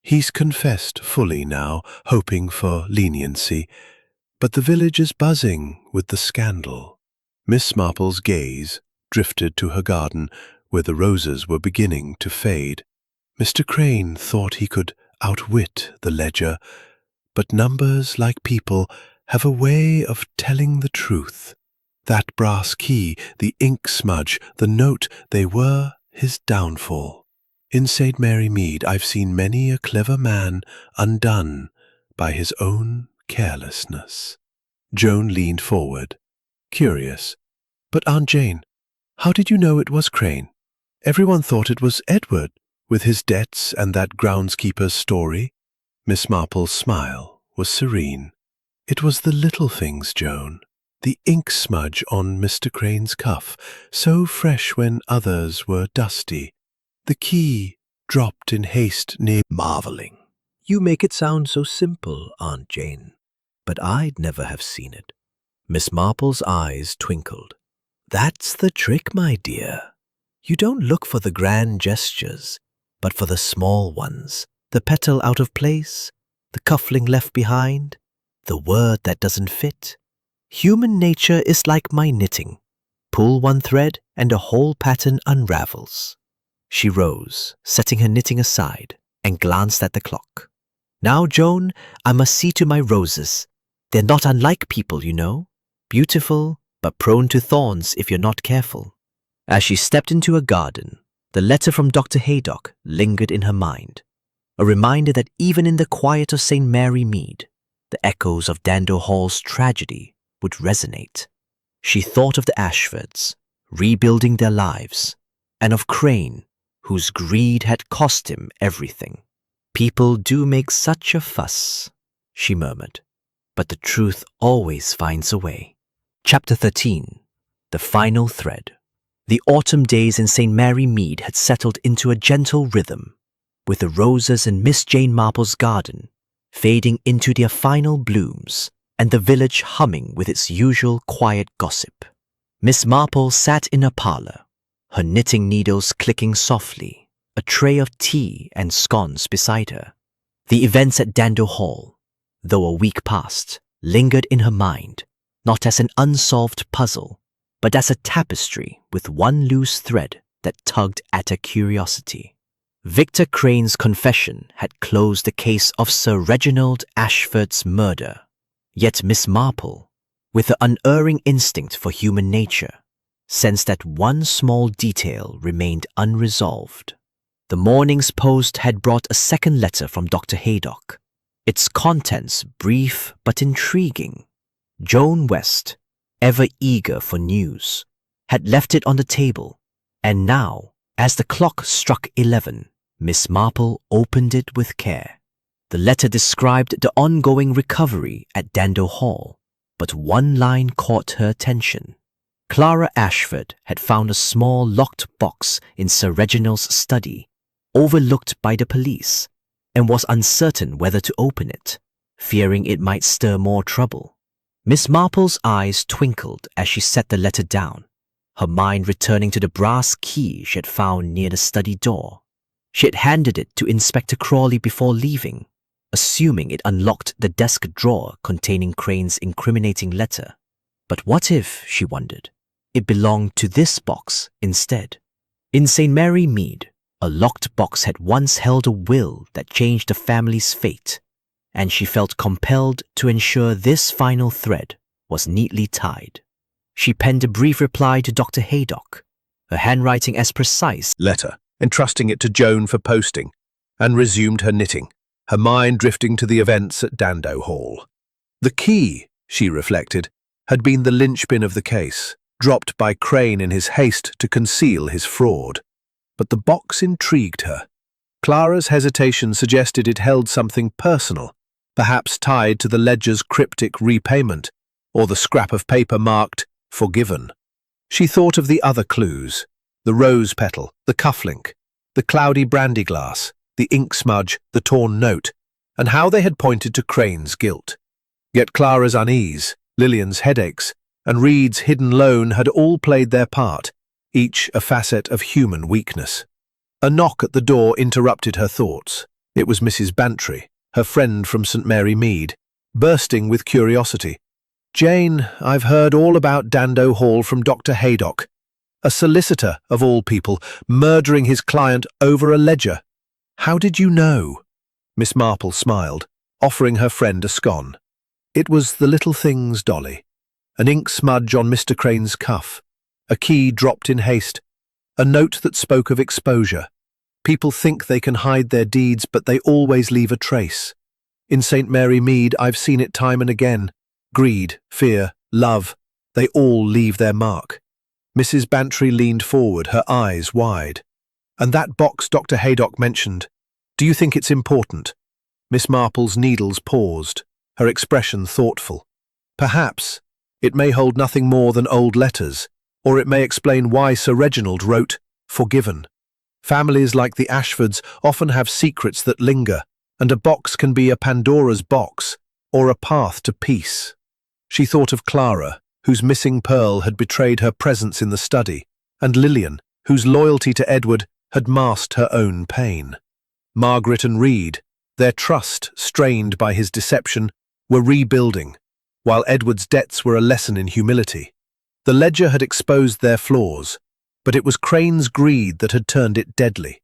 He's confessed fully now, hoping for leniency, but the village is buzzing with the scandal. Miss Marple's gaze drifted to her garden, where the roses were beginning to fade. Mr. Crane thought he could outwit the ledger, but numbers, like people, have a way of telling the truth. That brass key, the ink smudge, the note, they were his downfall. In St. Mary Mead I've seen many a clever man undone by his own carelessness. Joan leaned forward, curious. But Aunt Jane, how did you know it was Crane? Everyone thought it was Edward, with his debts and that groundskeeper's story. Miss Marple's smile was serene. It was the little things, Joan. The ink smudge on Mr. Crane's cuff, so fresh when others were dusty. The key dropped in haste near. Marveling. You make it sound so simple, Aunt Jane, but I'd never have seen it. Miss Marple's eyes twinkled. That's the trick, my dear. You don't look for the grand gestures, but for the small ones, the petal out of place, the cuffling left behind, the word that doesn't fit. Human nature is like my knitting. Pull one thread and a whole pattern unravels. She rose, setting her knitting aside, and glanced at the clock. Now, Joan, I must see to my roses. They're not unlike people, you know. Beautiful, but prone to thorns if you're not careful. As she stepped into her garden, the letter from Dr. Haydock lingered in her mind, a reminder that even in the quiet of St. Mary Mead, the echoes of Dando Hall's tragedy would resonate. She thought of the Ashfords, rebuilding their lives, and of Crane, whose greed had cost him everything. People do make such a fuss, she murmured, but the truth always finds a way. Chapter 13. The Final Thread. The autumn days in St. Mary Mead had settled into a gentle rhythm, with the roses in Miss Jane Marple's garden fading into their final blooms, and the village humming with its usual quiet gossip. Miss Marple sat in her parlour, her knitting needles clicking softly, a tray of tea and scones beside her. The events at Dando Hall, though a week past, lingered in her mind, not as an unsolved puzzle, but as a tapestry with one loose thread that tugged at her curiosity. Victor Crane's confession had closed the case of Sir Reginald Ashford's murder, yet Miss Marple, with her unerring instinct for human nature, sensed that one small detail remained unresolved. The morning's post had brought a second letter from Dr. Haydock, its contents brief but intriguing. Joan West, ever eager for news, had left it on the table, and now, as the clock struck 11, Miss Marple opened it with care. The letter described the ongoing recovery at Dando Hall, but one line caught her attention. Clara Ashford had found a small locked box in Sir Reginald's study, overlooked by the police, and was uncertain whether to open it, fearing it might stir more trouble. Miss Marple's eyes twinkled as she set the letter down, her mind returning to the brass key she had found near the study door. She had handed it to Inspector Crawley before leaving, assuming it unlocked the desk drawer containing Crane's incriminating letter. But what if, she wondered, it belonged to this box instead? In St. Mary Mead, a locked box had once held a will that changed the family's fate, and she felt compelled to ensure this final thread was neatly tied. She penned a brief reply to Dr. Haydock, her handwriting as precise. Letter, entrusting it to Joan for posting, and resumed her knitting, her mind drifting to the events at Dando Hall. The key, she reflected, had been the linchpin of the case, dropped by Crane in his haste to conceal his fraud. But the box intrigued her. Clara's hesitation suggested it held something personal, perhaps tied to the ledger's cryptic repayment, or the scrap of paper marked "Forgiven." She thought of the other clues, the rose petal, the cufflink, the cloudy brandy glass, the ink smudge, the torn note, and how they had pointed to Crane's guilt. Yet Clara's unease, Lillian's headaches, and Reed's hidden loan had all played their part, each a facet of human weakness. A knock at the door interrupted her thoughts. It was Mrs. Bantry, her friend from St. Mary Mead, bursting with curiosity. "Jane, I've heard all about Dando Hall from Dr. Haydock. A solicitor, of all people, murdering his client over a ledger. How did you know?" Miss Marple smiled, offering her friend a scone. "It was the little things, Dolly. An ink smudge on Mr. Crane's cuff, a key dropped in haste, a note that spoke of exposure. People think they can hide their deeds, but they always leave a trace. In St. Mary Mead, I've seen it time and again. Greed, fear, love, they all leave their mark." Mrs. Bantry leaned forward, her eyes wide. "And that box Dr. Haydock mentioned, do you think it's important?" Miss Marple's needles paused, her expression thoughtful. "Perhaps. It may hold nothing more than old letters, or it may explain why Sir Reginald wrote, 'Forgiven.' Families like the Ashfords often have secrets that linger, and a box can be a Pandora's box, or a path to peace." She thought of Clara, whose missing pearl had betrayed her presence in the study, and Lillian, whose loyalty to Edward had masked her own pain. Margaret and Reed, their trust strained by his deception, were rebuilding, while Edward's debts were a lesson in humility. The ledger had exposed their flaws, but it was Crane's greed that had turned it deadly.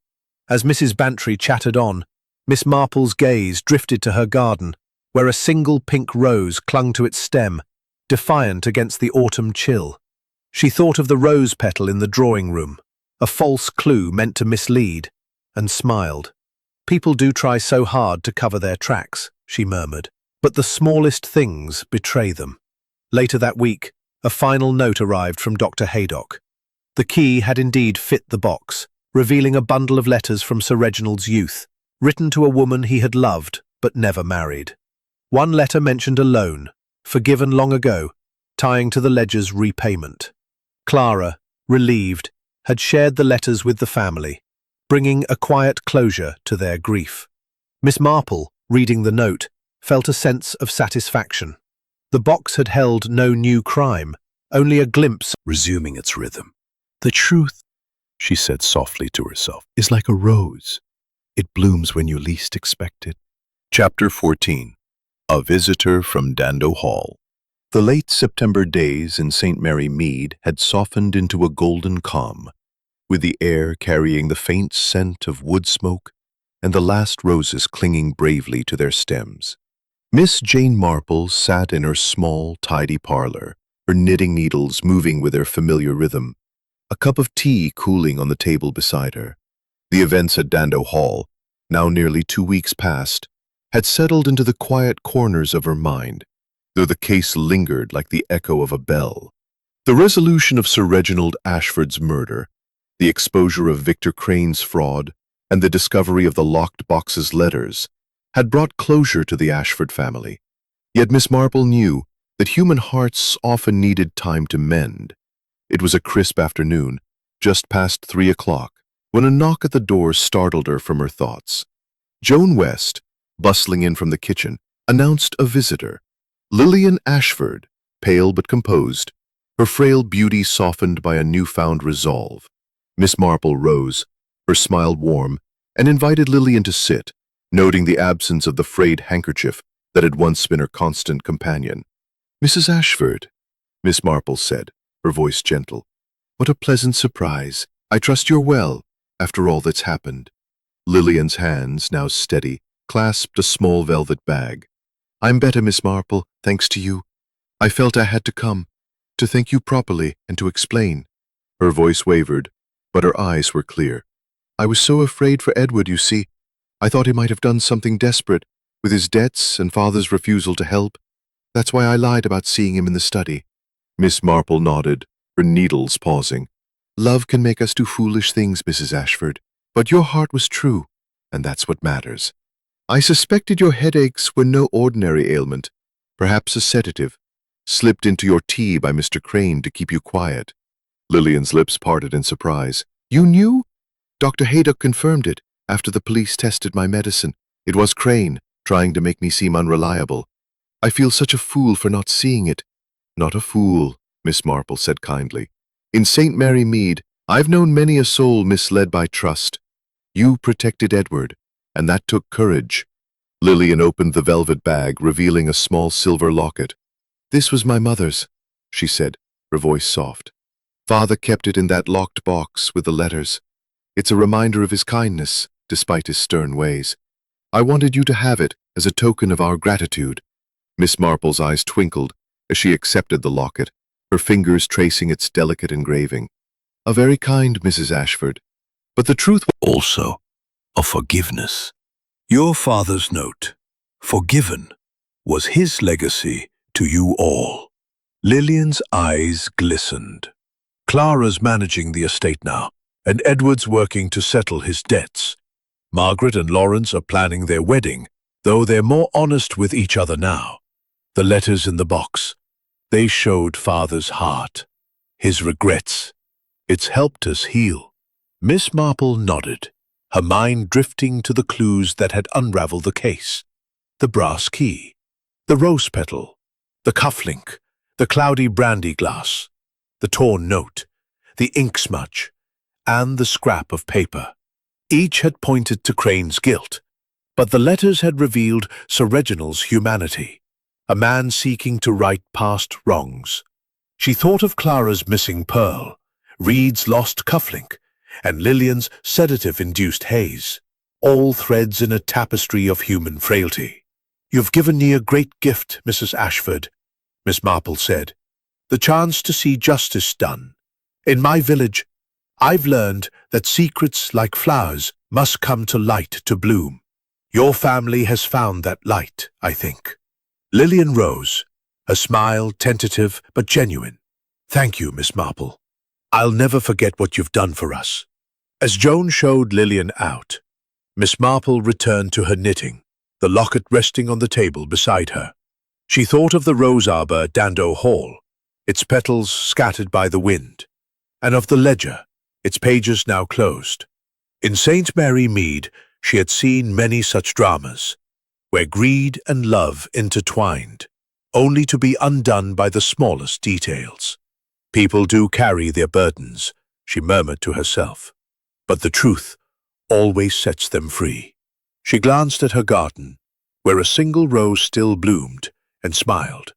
As Mrs. Bantry chattered on, Miss Marple's gaze drifted to her garden, where a single pink rose clung to its stem, defiant against the autumn chill. She thought of the rose petal in the drawing room, a false clue meant to mislead, and smiled. "People do try so hard to cover their tracks," she murmured, "but the smallest things betray them." Later that week, a final note arrived from Dr. Haydock. The key had indeed fit the box, revealing a bundle of letters from Sir Reginald's youth, written to a woman he had loved but never married. One letter mentioned a loan, forgiven long ago, tying to the ledger's repayment. Clara, relieved, had shared the letters with the family, bringing a quiet closure to their grief. Miss Marple, reading the note, felt a sense of satisfaction. The box had held no new crime, only a glimpse. Resuming its rhythm. "The truth," she said softly to herself, "is like a rose. It blooms when you least expect it." Chapter 14. A Visitor from Dando Hall. The late September days in St. Mary Mead had softened into a golden calm, with the air carrying the faint scent of wood smoke and the last roses clinging bravely to their stems. Miss Jane Marple sat in her small, tidy parlor, her knitting needles moving with their familiar rhythm, a cup of tea cooling on the table beside her. The events at Dando Hall, now nearly 2 weeks past, had settled into the quiet corners of her mind, though the case lingered like the echo of a bell. The resolution of Sir Reginald Ashford's murder, the exposure of Victor Crane's fraud, and the discovery of the locked box's letters had brought closure to the Ashford family. Yet Miss Marple knew that human hearts often needed time to mend. It was a crisp afternoon, just past 3 o'clock, when a knock at the door startled her from her thoughts. Joan West, bustling in from the kitchen, announced a visitor. Lillian Ashford, pale but composed, her frail beauty softened by a newfound resolve. Miss Marple rose, her smile warm, and invited Lillian to sit, noting the absence of the frayed handkerchief that had once been her constant companion. "Mrs. Ashford," Miss Marple said, her voice gentle, "what a pleasant surprise. I trust you're well, after all that's happened." Lillian's hands, now steady, clasped a small velvet bag. "I'm better, Miss Marple, thanks to you. I felt I had to come, to thank you properly and to explain." Her voice wavered, but her eyes were clear. "I was so afraid for Edward, you see. I thought he might have done something desperate, with his debts and father's refusal to help. That's why I lied about seeing him in the study." Miss Marple nodded, her needles pausing. "Love can make us do foolish things, Mrs. Ashford, but your heart was true, and that's what matters. I suspected your headaches were no ordinary ailment, perhaps a sedative, slipped into your tea by Mr. Crane to keep you quiet. Lillian's lips parted in surprise. You knew? Dr. Haydock confirmed it after the police tested my medicine. It was Crane, trying to make me seem unreliable. I feel such a fool for not seeing it. Not a fool, Miss Marple said kindly. In St. Mary Mead, I've known many a soul misled by trust. You protected Edward, and that took courage. Lillian opened the velvet bag, revealing a small silver locket. This was my mother's, she said, her voice soft. Father kept it in that locked box with the letters. It's a reminder of his kindness, despite his stern ways. I wanted you to have it as a token of our gratitude. Miss Marple's eyes twinkled as she accepted the locket, her fingers tracing its delicate engraving. A very kind Mrs. Ashford. But the truth was also of forgiveness. Your father's note, forgiven, was his legacy to you all. Lillian's eyes glistened. Clara's managing the estate now, and Edward's working to settle his debts. Margaret and Lawrence are planning their wedding, though they're more honest with each other now. The letters in the box, they showed Father's heart, his regrets. It's helped us heal. Miss Marple nodded, her mind drifting to the clues that had unraveled the case. The brass key, the rose petal, the cufflink, the cloudy brandy glass, the torn note, the ink smudge, and the scrap of paper. Each had pointed to Crane's guilt, but the letters had revealed Sir Reginald's humanity, a man seeking to right past wrongs. She thought of Clara's missing pearl, Reed's lost cufflink, and Lillian's sedative-induced haze, all threads in a tapestry of human frailty. You've given me a great gift, Mrs. Ashford, Miss Marple said, the chance to see justice done. In my village, I've learned that secrets like flowers must come to light to bloom. Your family has found that light, I think. Lillian rose, her smile tentative but genuine. Thank you, Miss Marple. I'll never forget what you've done for us. As Joan showed Lillian out, Miss Marple returned to her knitting, the locket resting on the table beside her. She thought of the rose arbor at Dando Hall, its petals scattered by the wind, and of the ledger, its pages now closed. In St. Mary Mead, she had seen many such dramas, where greed and love intertwined, only to be undone by the smallest details. People do carry their burdens, she murmured to herself, but the truth always sets them free. She glanced at her garden, where a single rose still bloomed, and smiled.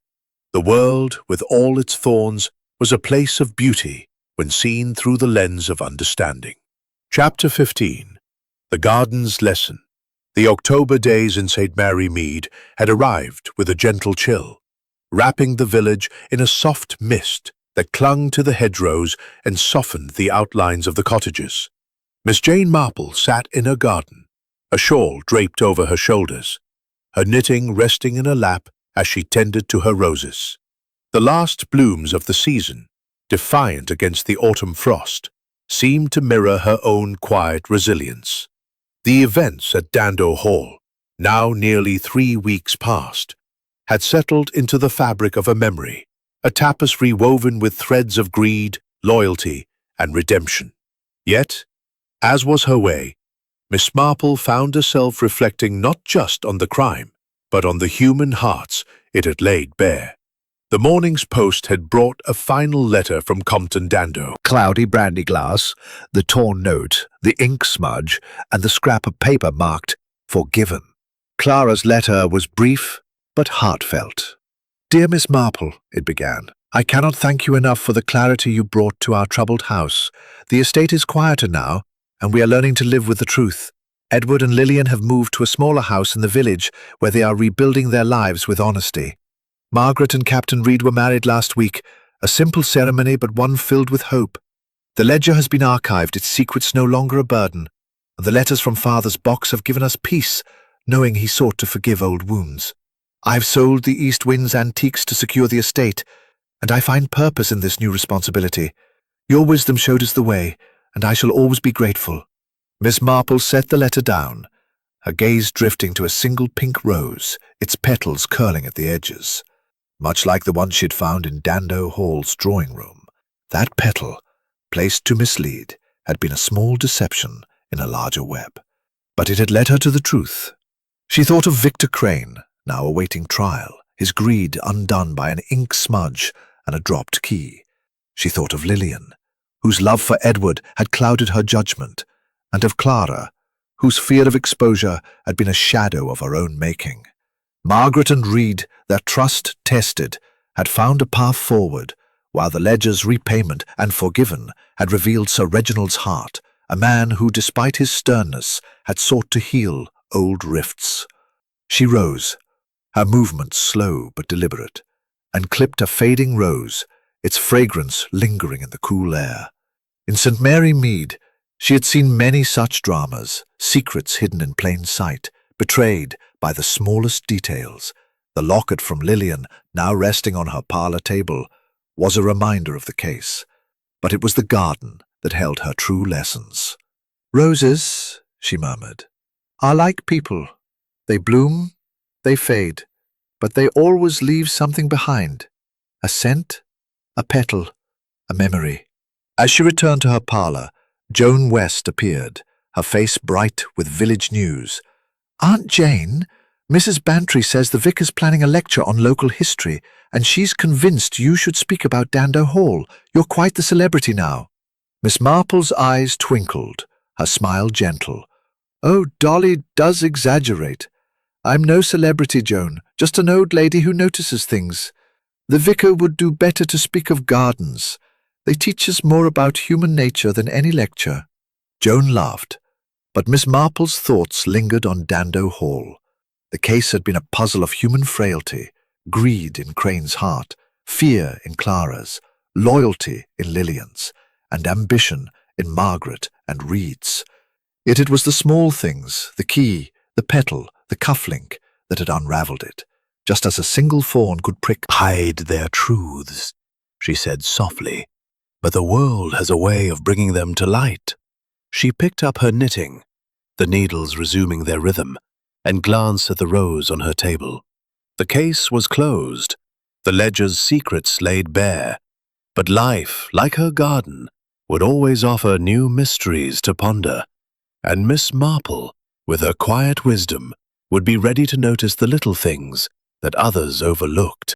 The world, with all its thorns, was a place of beauty when seen through the lens of understanding. Chapter 15. The Garden's Lesson. The October days in St. Mary Mead had arrived with a gentle chill, wrapping the village in a soft mist that clung to the hedgerows and softened the outlines of the cottages. Miss Jane Marple sat in her garden, a shawl draped over her shoulders, her knitting resting in her lap as she tended to her roses. The last blooms of the season, defiant against the autumn frost, seemed to mirror her own quiet resilience. The events at Dando Hall, now nearly 3 weeks past, had settled into the fabric of a memory, a tapestry woven with threads of greed, loyalty, and redemption. Yet, as was her way, Miss Marple found herself reflecting not just on the crime, but on the human hearts it had laid bare. The morning's post had brought a final letter from Compton Dando. Cloudy brandy glass, the torn note, the ink smudge, and the scrap of paper marked "Forgiven." Clara's letter was brief but heartfelt. Dear Miss Marple, it began, I cannot thank you enough for the clarity you brought to our troubled house. The estate is quieter now, and we are learning to live with the truth. Edward and Lillian have moved to a smaller house in the village where they are rebuilding their lives with honesty. Margaret and Captain Reed were married last week, a simple ceremony but one filled with hope. The ledger has been archived, its secrets no longer a burden, and the letters from Father's box have given us peace, knowing he sought to forgive old wounds. I have sold the East Wind's antiques to secure the estate, and I find purpose in this new responsibility. Your wisdom showed us the way, and I shall always be grateful. Miss Marple set the letter down, her gaze drifting to a single pink rose, its petals curling at the edges. Much like the one she'd found in Dando Hall's drawing room, that petal, placed to mislead, had been a small deception in a larger web. But it had led her to the truth. She thought of Victor Crane, now awaiting trial, his greed undone by an ink smudge and a dropped key. She thought of Lillian, whose love for Edward had clouded her judgment, and of Clara, whose fear of exposure had been a shadow of her own making. Margaret and Reed, their trust tested, had found a path forward, while the ledger's repayment and forgiven had revealed Sir Reginald's heart, a man who, despite his sternness, had sought to heal old rifts. She rose, her movements slow but deliberate, and clipped a fading rose, its fragrance lingering in the cool air. In St. Mary Mead, she had seen many such dramas, secrets hidden in plain sight, betrayed by the smallest details. The locket from Lillian, now resting on her parlour table, was a reminder of the case. But it was the garden that held her true lessons. "Roses," she murmured, "are like people. They bloom, they fade, but they always leave something behind. A scent, a petal, a memory." As she returned to her parlour, Joan West appeared, her face bright with village news. "Aunt Jane, Mrs. Bantry says the vicar's planning a lecture on local history, and she's convinced you should speak about Dando Hall. You're quite the celebrity now." Miss Marple's eyes twinkled, her smile gentle. "Oh, Dolly does exaggerate. I'm no celebrity, Joan, just an old lady who notices things. The vicar would do better to speak of gardens. They teach us more about human nature than any lecture." Joan laughed, but Miss Marple's thoughts lingered on Dando Hall. The case had been a puzzle of human frailty, greed in Crane's heart, fear in Clara's, loyalty in Lillian's, and ambition in Margaret and Reed's. Yet it was the small things, the key, the petal, the cufflink, that had unravelled it, just as a single thorn could prick. "Hide their truths," she said softly, "but the world has a way of bringing them to light." She picked up her knitting, the needles resuming their rhythm, and glanced at the rose on her table. The case was closed, the ledger's secrets laid bare, but life, like her garden, would always offer new mysteries to ponder, and Miss Marple, with her quiet wisdom, would be ready to notice the little things that others overlooked.